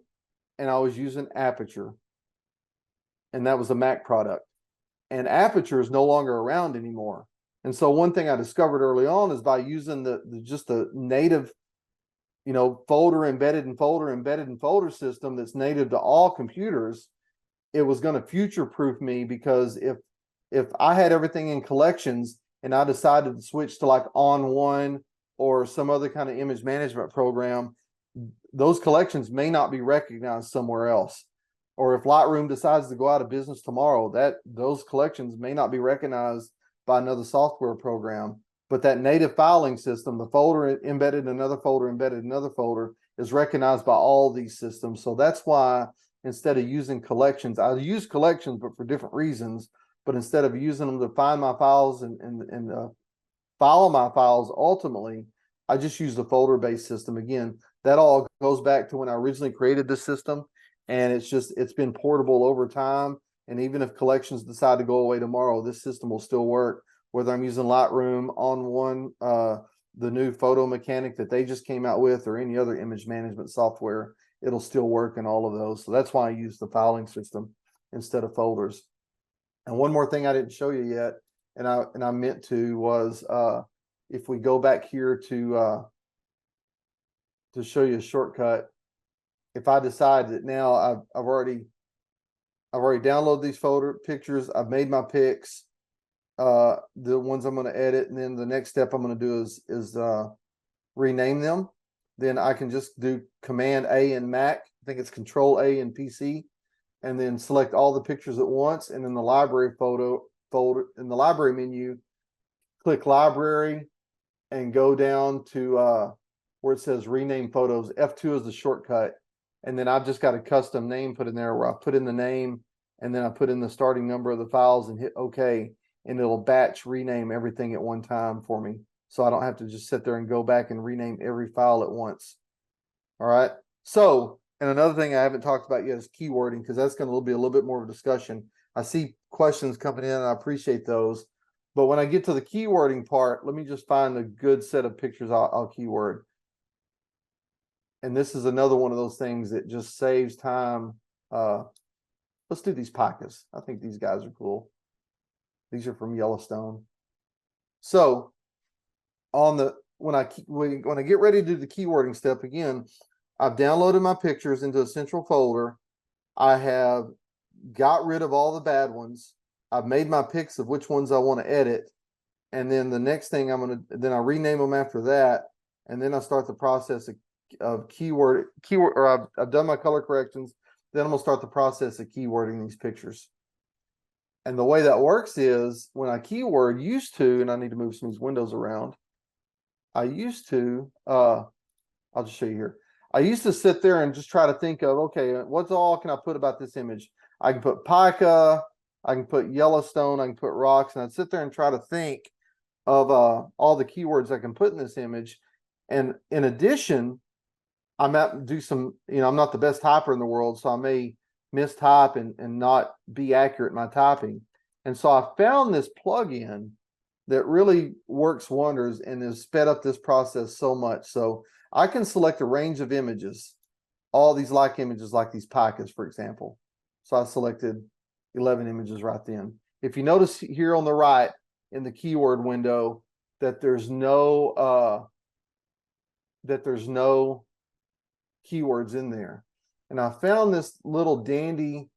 Speaker 2: and I was using Aperture, and that was a Mac product. and aperture is no longer around anymore. And so one thing I discovered early on is by using just the native, folder embedded in folder system that's native to all computers, it was going to future proof me, because if I had everything in collections and I decided to switch to like On One or some other kind of image management program, those collections may not be recognized somewhere else. Or if Lightroom decides to go out of business tomorrow, those collections may not be recognized by another software program. But that native filing system, the folder embedded in another folder, is recognized by all these systems. So that's why instead of using collections, I use collections, but for different reasons. But instead of using them to find my files and file my files, ultimately, I just use the folder-based system. Again, that all goes back to when I originally created this system, and it's been portable over time. And even if collections decide to go away tomorrow, this system will still work, whether I'm using Lightroom, On One, the new photo mechanic that they just came out with, or any other image management software. It'll still work in all of those. So that's why I use the filing system instead of folders. And one more thing I didn't show you yet, and I meant to, was if we go back here to show you a shortcut. If I decide that now I've already downloaded these folder pictures, I've made my pics, the ones I'm going to edit, and then the next step I'm going to do is rename them. Then I can just do Command A in Mac. I think it's Control A in PC, and then select all the pictures at once. And in the library folder, in the library menu, click Library and go down to where it says Rename Photos. F2 is the shortcut. And then I've just got a custom name put in there where I put in the name, and then I put in the starting number of the files and hit OK. And it'll batch rename everything at one time for me, so I don't have to just sit there and go back and rename every file at once. All right. So, and another thing I haven't talked about yet is keywording, because that's going to be a little bit more of a discussion. I see questions coming in, and I appreciate those. But when I get to the keywording part, let me just find a good set of pictures I'll keyword. And this is another one of those things that just saves time. Let's do these picas. I think these guys are cool. These are from Yellowstone. So when I get ready to do the keywording step, again, I've downloaded my pictures into a central folder. I have got rid of all the bad ones. I've made my picks of which ones I want to edit. And then the next thing then I rename them after that. And then I start the process of keyword, or I've done my color corrections. Then I'm going to start the process of keywording these pictures. And the way that works is when I keyword and I need to move some of these windows around. I used to, I'll just show you here. I used to sit there and just try to think of, okay, what all can I put about this image? I can put pica, I can put Yellowstone, I can put rocks, and I'd sit there and try to think of all the keywords I can put in this image. And in addition, I might do some, I'm not the best typer in the world, so I may mistype and not be accurate in my typing. And so I found this plugin that really works wonders and has sped up this process so much. So I can select a range of images, all these like images, like these picas, for example. So I selected 11 images right then. If you notice here on the right in the keyword window that there's no keywords in there. And I found this little dandy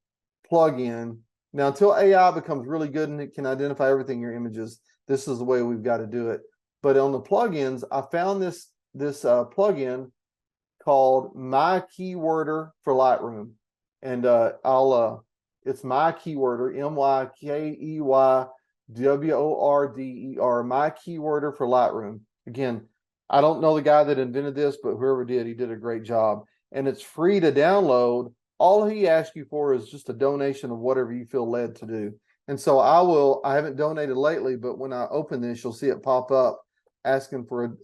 Speaker 2: plugin. Now, until AI becomes really good and it can identify everything in your images, this is the way we've got to do it. But on the plugins, I found this plugin called My Keyworder for Lightroom. And it's My Keyworder, MyKeyworder, My Keyworder for Lightroom. Again, I don't know the guy that invented this, but whoever did, he did a great job. And it's free to download. All he asks you for is just a donation of whatever you feel led to do. And so I haven't donated lately, but when I open this, you'll see it pop up asking for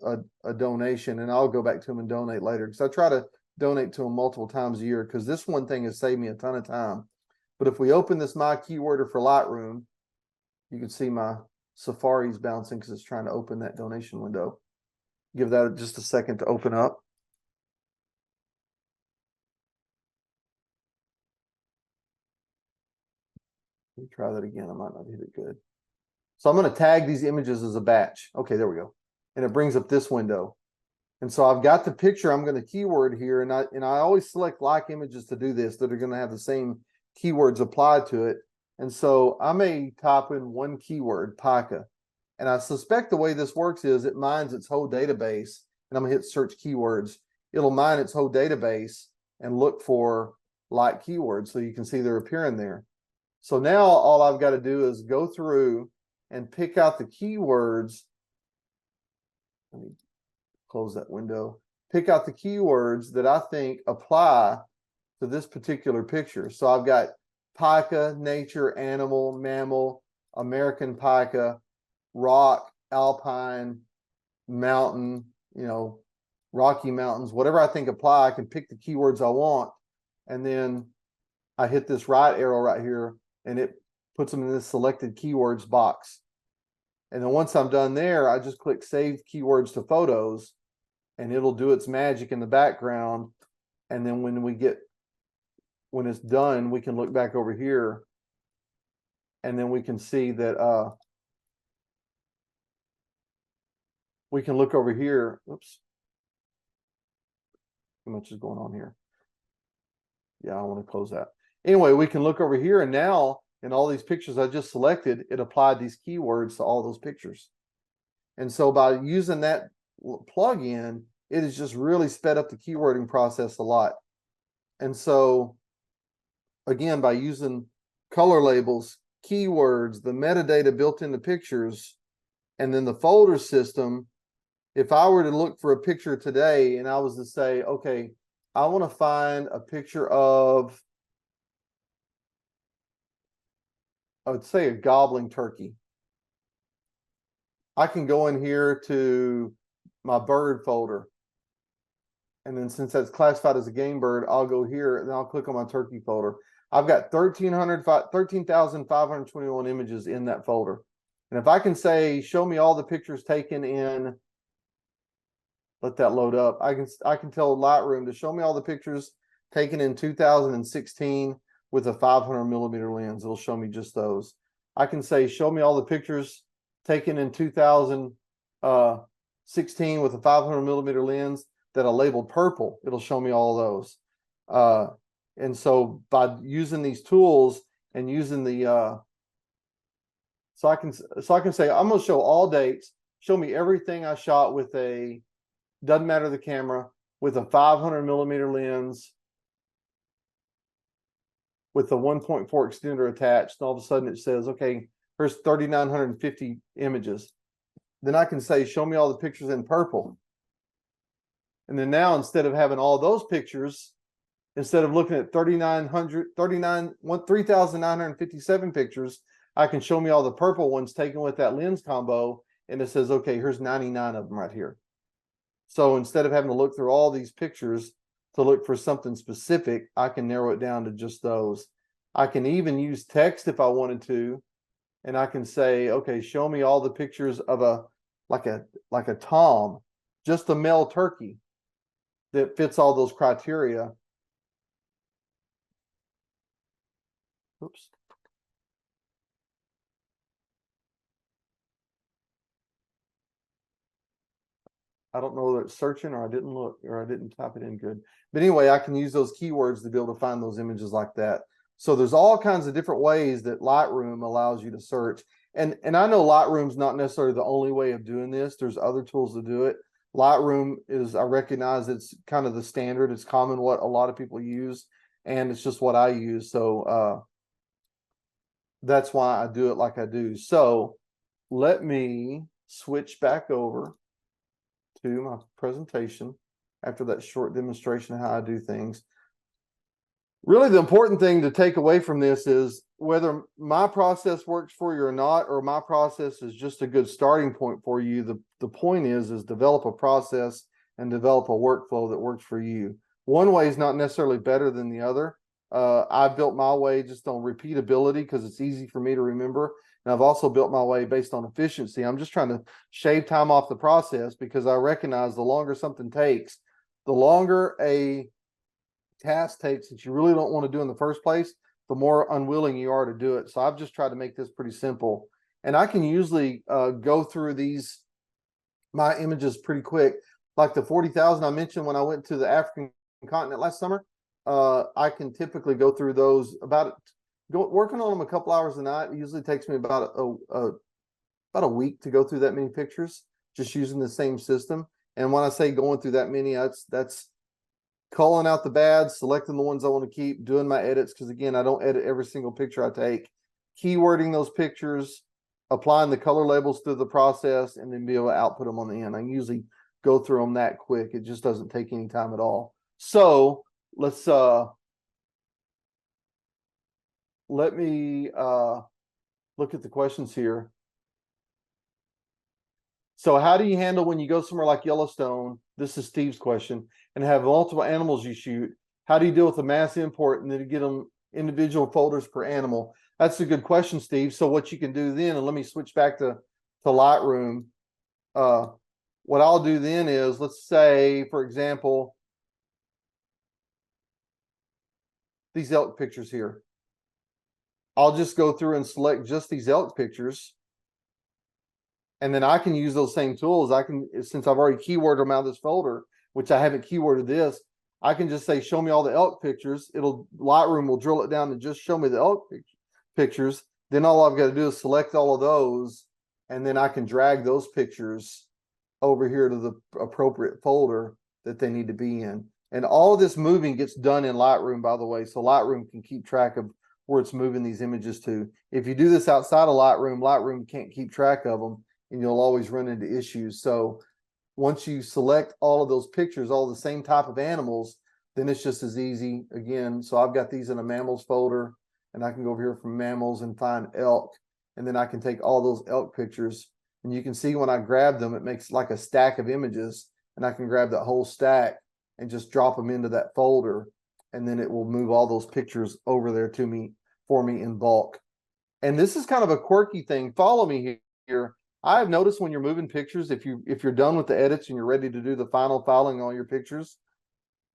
Speaker 2: a donation, and I'll go back to him and donate later, because I try to donate to him multiple times a year, because this one thing has saved me a ton of time. But if we open this My Keyworder for Lightroom, you can see my Safari's bouncing because it's trying to open that donation window. Give that just a second to open up. Let me try that again. I might not hit it good. So I'm going to tag these images as a batch. Okay, there we go. And it brings up this window. And so I've got the picture. I'm going to keyword here, and I always select like images to do this that are going to have the same keywords applied to it. And so I may type in one keyword, pica. And I suspect the way this works is it mines its whole database, and I'm going to hit search keywords. It'll mine its whole database and look for like keywords, so you can see they're appearing there. So now all I've got to do is go through and pick out the keywords. Let me close that window. Pick out the keywords that I think apply to this particular picture. So I've got pica, nature, animal, mammal, American pica, rock, alpine, mountain, Rocky Mountains, whatever I think apply. I can pick the keywords I want, and then I hit this right arrow right here, and it puts them in this selected keywords box. And then once I'm done there, I just click Save Keywords to Photos, and it'll do its magic in the background. And then when it's done, we can look back over here, and then we can see that we can look over here. Oops. Too much is going on here. Yeah, I want to close that. Anyway, we can look over here, and now in all these pictures I just selected, it applied these keywords to all those pictures. And so by using that plugin, it has just really sped up the keywording process a lot. And so again, by using color labels, keywords, the metadata built into pictures, and then the folder system, if I were to look for a picture today and I was to say, okay, I want to find a picture of, I would say, a gobbling turkey. I can go in here to my bird folder. And then since that's classified as a game bird, I'll go here and I'll click on my turkey folder. I've got 13,521 images in that folder. And if I can say, show me all the pictures taken in, let that load up. I can tell Lightroom to show me all the pictures taken in 2016 with a 500 millimeter lens. It'll show me just those. I can say, show me all the pictures taken in 2016 with a 500 millimeter lens that I labeled purple. It'll show me all of those. And so by using these tools and using the, so I can say, I'm going to show all dates, show me everything I shot with a, doesn't matter the camera, with a 500 millimeter lens with a 1.4 extender attached. And all of a sudden it says, okay, here's 3,950 images. Then I can say, show me all the pictures in purple. And then now, instead of having all those pictures, instead of looking at 3,957 pictures, I can show me all the purple ones taken with that lens combo. And it says, okay, here's 99 of them right here. So instead of having to look through all these pictures to look for something specific, I can narrow it down to just those. I can even use text if I wanted to. And I can say, okay, show me all the pictures of like a tom, just a male turkey that fits all those criteria. Oops. I don't know whether it's searching or I didn't look or I didn't type it in good. But anyway, I can use those keywords to be able to find those images like that. So there's all kinds of different ways that Lightroom allows you to search. And I know Lightroom's not necessarily the only way of doing this. There's other tools to do it. Lightroom is, I recognize it's kind of the standard. It's common what a lot of people use, and it's just what I use. So that's why I do it like I do. So let me switch back over to my presentation after that short demonstration of how I do things. Really, the important thing to take away from this is whether my process works for you or not, or my process is just a good starting point for you. The point is develop a process and develop a workflow that works for you. One way is not necessarily better than the other. I built my way just on repeatability because it's easy for me to remember. And I've also built my way based on efficiency. I'm just trying to shave time off the process because I recognize the longer something takes, the longer a task takes that you really don't want to do in the first place, the more unwilling you are to do it. So I've just tried to make this pretty simple. And I can usually go through my images pretty quick. Like the 40,000 I mentioned when I went to the African continent last summer, I can typically go through those working on them a couple hours a night. It usually takes me about a week to go through that many pictures, just using the same system. And when I say going through that many, that's calling out the bad, selecting the ones I want to keep, doing my edits, because again, I don't edit every single picture I take, keywording those pictures, applying the color labels through the process, and then be able to output them on the end. I usually go through them that quick. It just doesn't take any time at all. So let's let me look at the questions here. So how do you handle when you go somewhere like Yellowstone? This is Steve's question, and have multiple animals you shoot. How do you deal with the mass import and then get them individual folders per animal? That's a good question, Steve. So what you can do then, and let me switch back to Lightroom. What I'll do then is, let's say, for example, these elk pictures here. I'll just go through and select just these elk pictures. And then I can use those same tools. I can, since I've already keyworded them out of this folder, which I haven't keyworded this, I can just say, show me all the elk pictures. Lightroom will drill it down and just show me the elk pictures. Then all I've got to do is select all of those, and then I can drag those pictures over here to the appropriate folder that they need to be in. And all of this moving gets done in Lightroom, by the way, so Lightroom can keep track of where it's moving these images to. If you do this outside of Lightroom, Lightroom can't keep track of them, and you'll always run into issues. So once you select all of those pictures, all the same type of animals, then it's just as easy again. So I've got these in a mammals folder, and I can go over here from mammals and find elk. And then I can take all those elk pictures, and you can see when I grab them, it makes like a stack of images, and I can grab that whole stack and just drop them into that folder. And then it will move all those pictures over there for me in bulk. And this is kind of a quirky thing. Follow me here. I've noticed when you're moving pictures, if you're done with the edits and you're ready to do the final filing on all your pictures,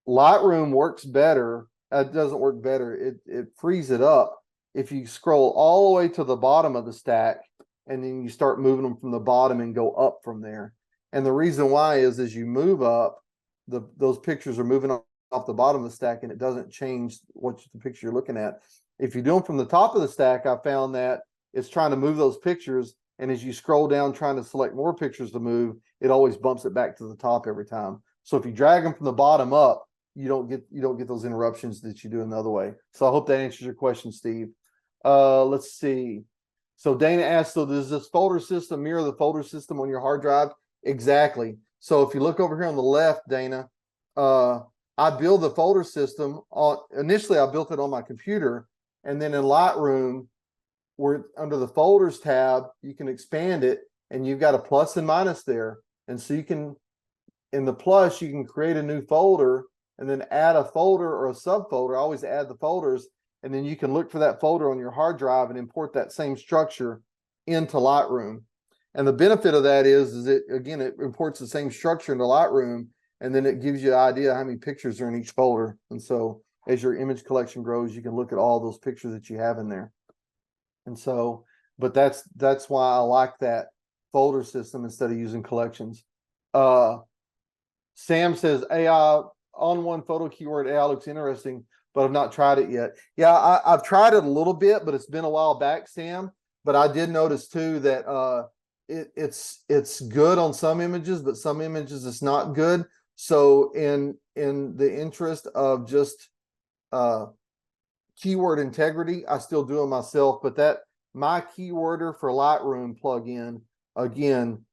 Speaker 2: Lightroom works better. It doesn't work better. It frees it up if you scroll all the way to the bottom of the stack, and then you start moving them from the bottom and go up from there. And the reason why is as you move up, those pictures are moving off the bottom of the stack, and it doesn't change the picture you're looking at. If you do them from the top of the stack, I found that it's trying to move those pictures. And as you scroll down trying to select more pictures to move, it always bumps it back to the top every time. So if you drag them from the bottom up, you don't get those interruptions that you do another way. So I hope that answers your question, Steve. Let's see. So Dana asked, so does this folder system mirror the folder system on your hard drive? Exactly. So if you look over here on the left, Dana, I build the folder system initially I built it on my computer, and then in Lightroom, where under the folders tab, you can expand it, and you've got a plus and minus there. And so you can, in the plus, you can create a new folder and then add a folder or a subfolder. I always add the folders, and then you can look for that folder on your hard drive and import that same structure into Lightroom. And the benefit of that is it imports the same structure into Lightroom, and then it gives you an idea how many pictures are in each folder. And so as your image collection grows, you can look at all those pictures that you have in there. And so, but that's why I like that folder system instead of using collections. Sam says AI on one photo keyword AI looks interesting, but I've not tried it yet. Yeah, I've tried it a little bit, but it's been a while back, Sam. But I did notice too that it's good on some images, but some images it's not good. So in the interest of just keyword integrity, I still do it myself, but my keyworder for Lightroom plugin again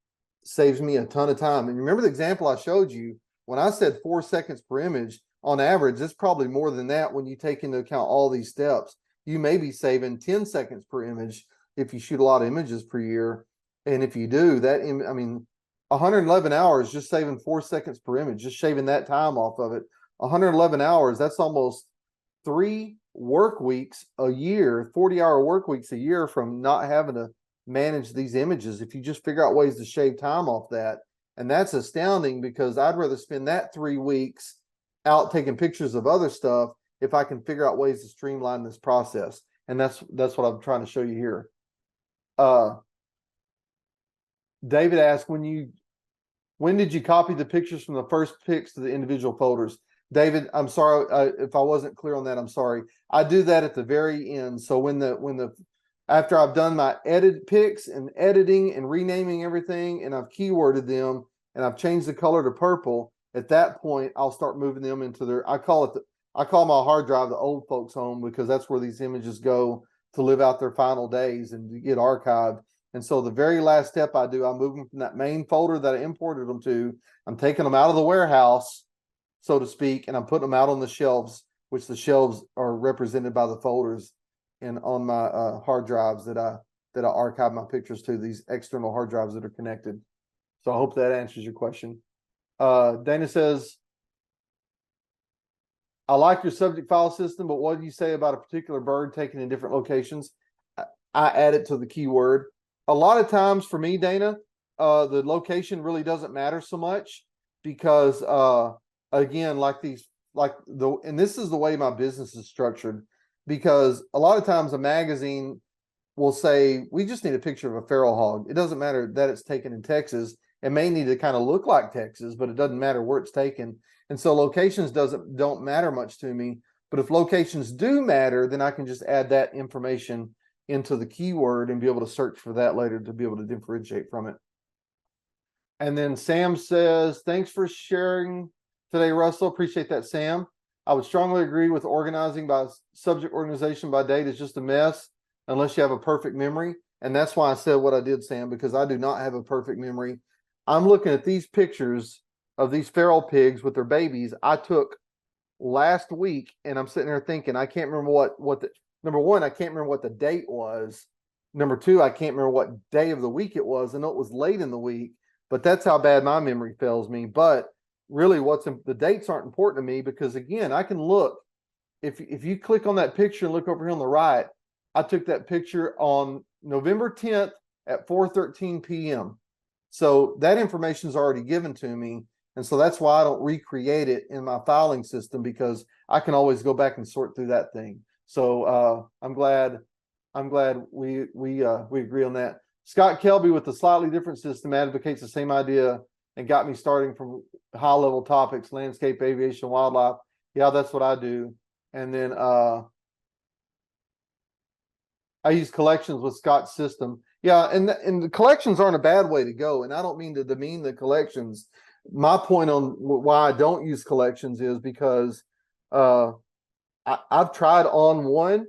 Speaker 2: saves me a ton of time. And remember the example I showed you when I said 4 seconds per image, on average, it's probably more than that when you take into account all these steps. You may be saving 10 seconds per image if you shoot a lot of images per year. And if you do that, I mean, 111 hours, just saving 4 seconds per image, just shaving that time off of it. 111 hours, that's almost 3 work weeks a year, 40-hour work weeks a year from not having to manage these images. If you just figure out ways to shave time off that. And that's astounding, because I'd rather spend that 3 weeks out taking pictures of other stuff if I can figure out ways to streamline this process. And that's what I'm trying to show you here. David asked, when did you copy the pictures from the first pics to the individual folders? David, I'm sorry if I wasn't clear on that. I'm sorry. I do that at the very end. So after I've done my edit pics and editing and renaming everything, and I've keyworded them and I've changed the color to purple, at that point I'll start moving them into I call my hard drive the old folks home, because that's where these images go to live out their final days and to get archived. And so the very last step I do, I move them from that main folder that I imported them to. I'm taking them out of the warehouse, so to speak, and I'm putting them out on the shelves, which the shelves are represented by the folders and on my hard drives that I archive my pictures to, these external hard drives that are connected. So I hope that answers your question. Dana says, I like your subject file system, but what do you say about a particular bird taken in different locations? I add it to the keyword. A lot of times for me, Dana, the location really doesn't matter so much, because again, and this is the way my business is structured, because a lot of times a magazine will say, we just need a picture of a feral hog. It doesn't matter that it's taken in Texas. It may need to kind of look like Texas, but it doesn't matter where it's taken. And so locations don't matter much to me. But if locations do matter, then I can just add that information into the keyword and be able to search for that later to be able to differentiate from it. And then Sam says, thanks for sharing today, Russell. Appreciate that, Sam. I would strongly agree with organizing by subject organization by date is just a mess unless you have a perfect memory. And that's why I said what I did, Sam, because I do not have a perfect memory. I'm looking at these pictures of these feral pigs with their babies I took last week, and I'm sitting there thinking, I can't remember what the number one, I can't remember what the date was. Number two, I can't remember what day of the week it was. I know it was late in the week, but that's how bad my memory fails me. But really, the dates aren't important to me, because again, I can look. If you click on that picture and look over here on the right, I took that picture on November 10th at 4:13 p.m. So that information is already given to me. And so that's why I don't recreate it in my filing system, because I can always go back and sort through that thing. So I'm glad we agree on that. Scott Kelby, with a slightly different system, advocates the same idea and got me starting from high level topics, landscape, aviation, wildlife. Yeah, that's what I do. And then I use collections with Scott's system. Yeah, and the collections aren't a bad way to go. And I don't mean to demean the collections. My point on why I don't use collections is because I've tried on one,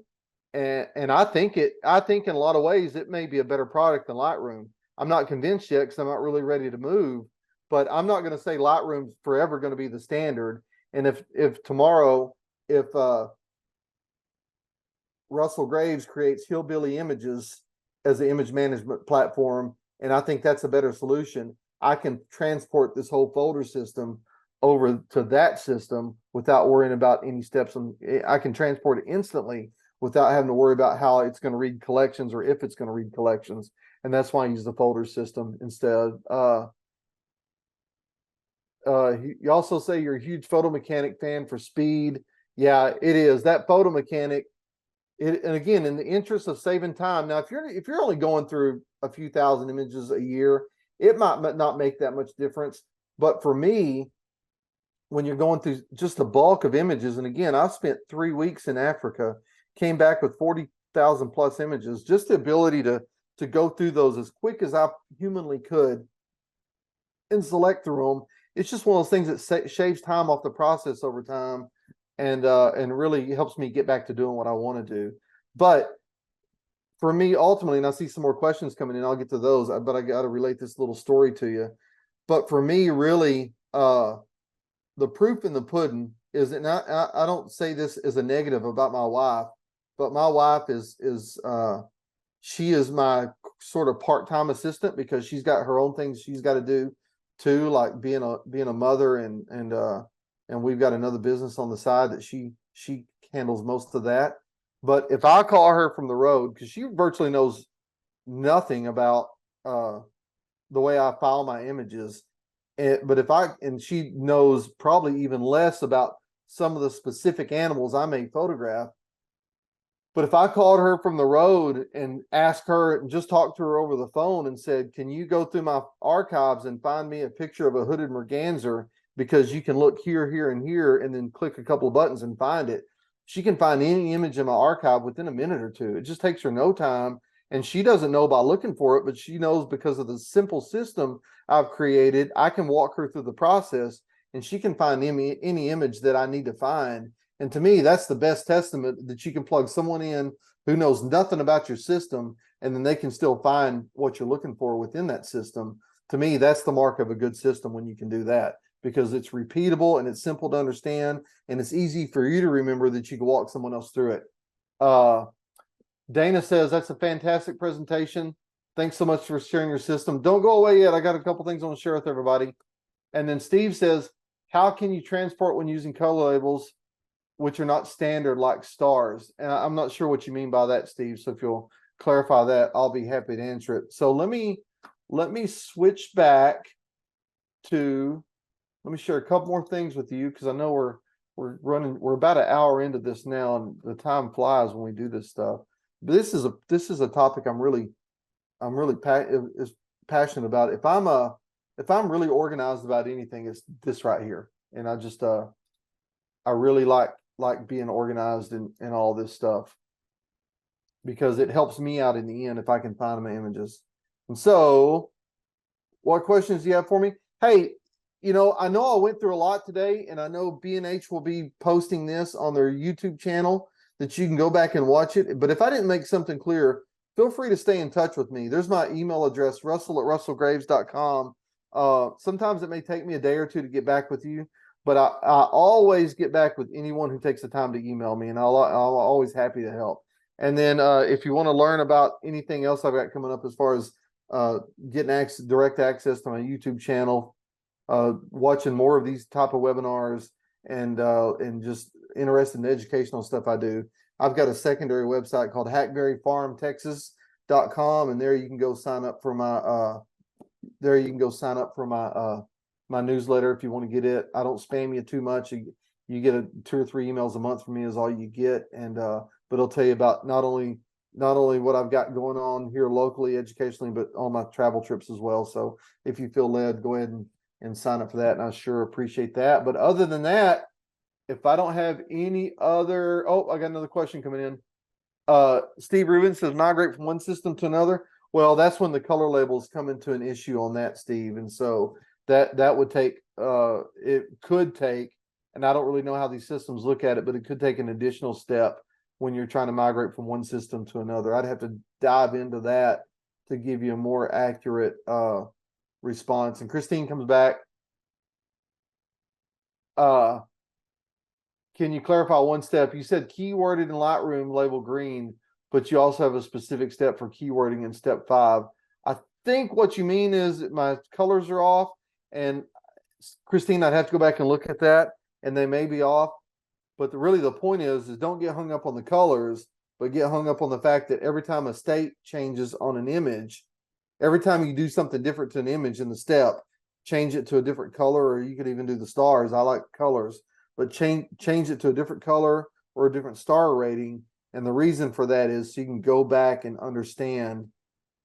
Speaker 2: and I think in a lot of ways it may be a better product than Lightroom. I'm not convinced yet, because I'm not really ready to move. But I'm not going to say Lightroom's forever going to be the standard. And if tomorrow, if Russell Graves creates Hillbilly Images as an image management platform, and I think that's a better solution, I can transport this whole folder system over to that system without worrying about any steps. I can transport it instantly without having to worry about how it's going to read collections or if it's going to read collections. And that's why I use the folder system instead. You also say you're a huge Photo Mechanic fan for speed. Yeah, it is. That Photo Mechanic, and again, in the interest of saving time. Now, if you're only going through a few thousand images a year, it might not make that much difference. But for me, when you're going through just the bulk of images, and again, I spent 3 weeks in Africa, came back with 40,000 plus images, just the ability to go through those as quick as I humanly could and select through them. It's just one of those things that shaves time off the process over time, and really helps me get back to doing what I want to do. But for me, ultimately, and I see some more questions coming in, I'll get to those, but I got to relate this little story to you. But for me, really, the proof in the pudding is, and I don't say this as a negative about my wife, but my wife she is my sort of part-time assistant, because she's got her own things she's got to do too, like being a mother, and we've got another business on the side that she handles most of that. But if I call her from the road, because she virtually knows nothing about the way I file my images, but and she knows probably even less about some of the specific animals I may photograph. But if I called her from the road and asked her and just talked to her over the phone and said, can you go through my archives and find me a picture of a hooded merganser, because you can look here, here, and here, and then click a couple of buttons and find it. She can find any image in my archive within a minute or two. It just takes her no time. And she doesn't know by looking for it, but she knows because of the simple system I've created, I can walk her through the process and she can find any image that I need to find. And to me, that's the best testament that you can plug someone in who knows nothing about your system, and then they can still find what you're looking for within that system. To me, that's the mark of a good system when you can do that, because it's repeatable and it's simple to understand, and it's easy for you to remember that you can walk someone else through it. Dana says, that's a fantastic presentation. Thanks so much for sharing your system. Don't go away yet. I got a couple things I want to share with everybody. And then Steve says, how can you transport when using color labels which are not standard like stars? And I'm not sure what you mean by that, Steve. So if you'll clarify that, I'll be happy to answer it. So let me switch back to, let me share a couple more things with you, because I know we're about an hour into this now, and the time flies when we do this stuff. But this is a topic I'm really passionate about. If I'm really organized about anything, it's this right here. And I really like being organized and all this stuff, because it helps me out in the end if I can find my images. And so, what questions do you have for me? Hey, I know I went through a lot today, and I know B&H will be posting this on their YouTube channel that you can go back and watch it. But if I didn't make something clear, feel free to stay in touch with me. There's my email address, russel@russellgraves.com. Sometimes it may take me a day or two to get back with you, but I always get back with anyone who takes the time to email me, and I'm always happy to help. And then if you want to learn about anything else I've got coming up as far as getting direct access to my YouTube channel, watching more of these type of webinars, and just interested in the educational stuff I do, I've got a secondary website called hackberryfarmtexas.com, and there you can go sign up for my newsletter if you want to get it. I don't spam you too much. You get 2 or 3 emails a month from me is all you get, and but it'll tell you about not only what I've got going on here locally, educationally, but all my travel trips as well. So if you feel led, go ahead and sign up for that, and I sure appreciate that. But other than that, if I don't have any other, I got another question coming in. Steve Rubin says, migrate from one system to another. Well, that's when the color labels come into an issue on that, Steve. And so that would take, it could take, and I don't really know how these systems look at it, but it could take an additional step when you're trying to migrate from one system to another. I'd have to dive into that to give you a more accurate response. And Christine comes back. Can you clarify one step? You said keyworded in Lightroom label green, but you also have a specific step for keywording in step 5. I think what you mean is that my colors are off, and Christine, I'd have to go back and look at that, and they may be off. But really the point is don't get hung up on the colors, but get hung up on the fact that every time a state changes on an image, every time you do something different to an image in the step, change it to a different color, or you could even do the stars. I like colors. But change it to a different color or a different star rating. And the reason for that is so you can go back and understand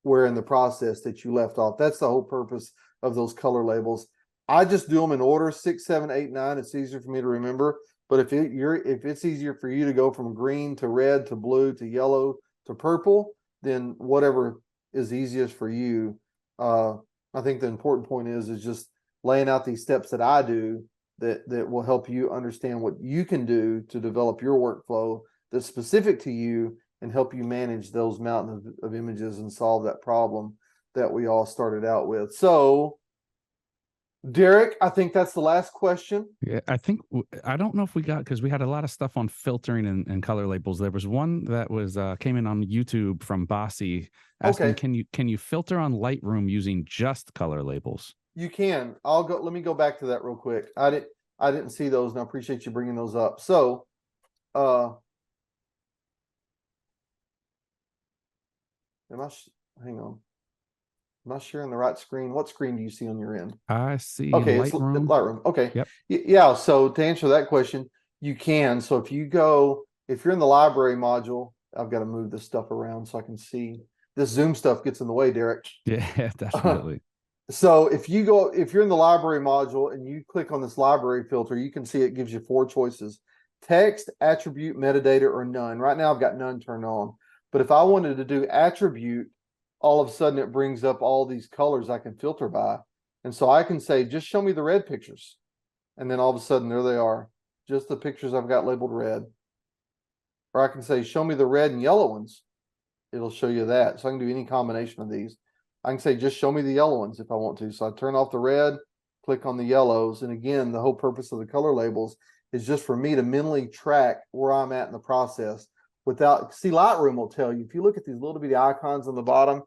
Speaker 2: where in the process that you left off. That's the whole purpose of those color labels. I just do them in order 6, 7, 8, 9. It's easier for me to remember. But if it's easier for you to go from green to red to blue to yellow to purple, then whatever is easiest for you. I think the important point is just laying out these steps that I do that will help you understand what you can do to develop your workflow that's specific to you and help you manage those mountain of images and solve that problem that we all started out with. So, Derek, I think that's the last question.
Speaker 1: Yeah, I don't know if we got, because we had a lot of stuff on filtering and color labels. There was one that was came in on YouTube from Bossy asking, can you filter on Lightroom using just color labels?
Speaker 2: You can. Let me go back to that real quick. I didn't see those, and I appreciate you bringing those up. So, hang on. Am I sharing the right screen? What screen do you see on your end?
Speaker 1: I see
Speaker 2: Okay,
Speaker 1: Lightroom.
Speaker 2: it's Lightroom. Okay.
Speaker 1: Yep.
Speaker 2: Yeah. So to answer that question, You can. So if you're in the library module, I've got to move this stuff around so I can see. This Zoom stuff gets in the way, Derek.
Speaker 1: Yeah, definitely.
Speaker 2: So if you're in the library module and you click on this library filter, you can see it gives you 4 choices: text, attribute, metadata, or none. Right now I've got none turned on. But if I wanted to do attribute, all of a sudden it brings up all these colors I can filter by. And so I can say, just show me the red pictures. And then all of a sudden there they are. Just the pictures I've got labeled red. Or I can say, show me the red and yellow ones. It'll show you that. So I can do any combination of these. I can say, just show me the yellow ones if I want to. So I turn off the red, click on the yellows. And again, the whole purpose of the color labels is just for me to mentally track where I'm at in the process without, see, Lightroom will tell you, if you look at these little bitty icons on the bottom,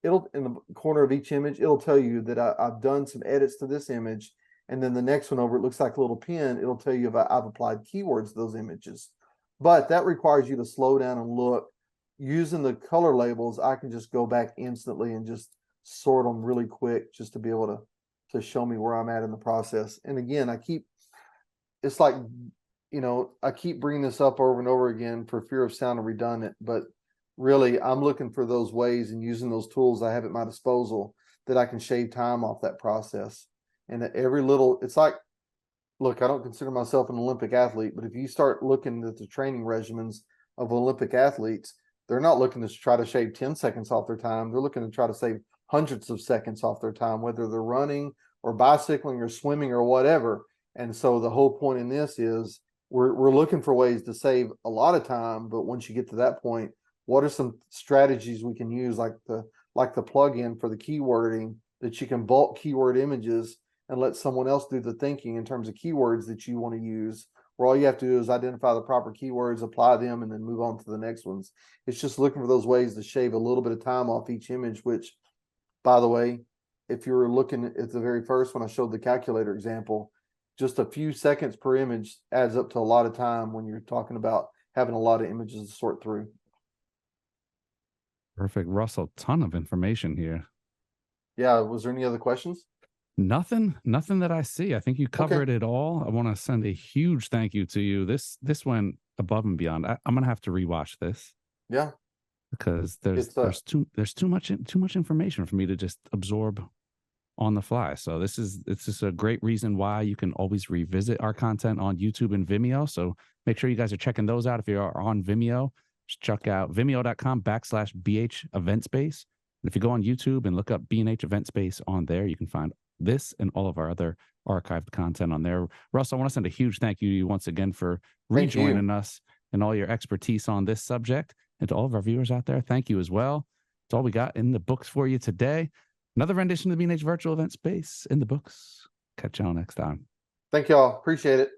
Speaker 2: it'll, in the corner of each image, it'll tell you that I've done some edits to this image. And then the next one over, it looks like a little pin. It'll tell you if I've applied keywords to those images. But that requires you to slow down and look. Using the color labels, I can just go back instantly and just sort them really quick just to be able to show me where I'm at in the process. And again, it's like, I keep bringing this up over and over again for fear of sounding redundant, but really I'm looking for those ways and using those tools I have at my disposal that I can shave time off that process. And that it's like, look, I don't consider myself an Olympic athlete, but if you start looking at the training regimens of Olympic athletes, they're not looking to try to shave 10 seconds off their time. They're looking to try to save hundreds of seconds off their time, whether they're running or bicycling or swimming or whatever. And so the whole point in this is we're looking for ways to save a lot of time. But once you get to that point, what are some strategies we can use, like the plugin for the keywording, that you can bulk keyword images and let someone else do the thinking in terms of keywords that you want to use, where all you have to do is identify the proper keywords, apply them, and then move on to the next ones. It's just looking for those ways to shave a little bit of time off each image, which, by the way, if you were looking at the very first one, I showed the calculator example, just a few seconds per image adds up to a lot of time when you're talking about having a lot of images to sort through.
Speaker 1: Perfect. Russell, ton of information here.
Speaker 2: Yeah. Was there any other questions?
Speaker 1: Nothing that I see. I think you covered it all. I want to send a huge thank you to you. This went above and beyond. I'm gonna have to rewatch this.
Speaker 2: Yeah,
Speaker 1: because there's too much information for me to just absorb on the fly. So it's just a great reason why you can always revisit our content on YouTube and Vimeo. So make sure you guys are checking those out. If you are on Vimeo, just check out vimeo.com/BH Event Space. And if you go on YouTube and look up B&H Event Space on there, you can find this and all of our other archived content on there. Russ, I want to send a huge thank you to you once again for rejoining us and all your expertise on this subject. And to all of our viewers out there, thank you as well. It's all we got in the books for you today. Another rendition of the B&H Virtual Event Space in the books. Catch y'all next time.
Speaker 2: Thank y'all. Appreciate it.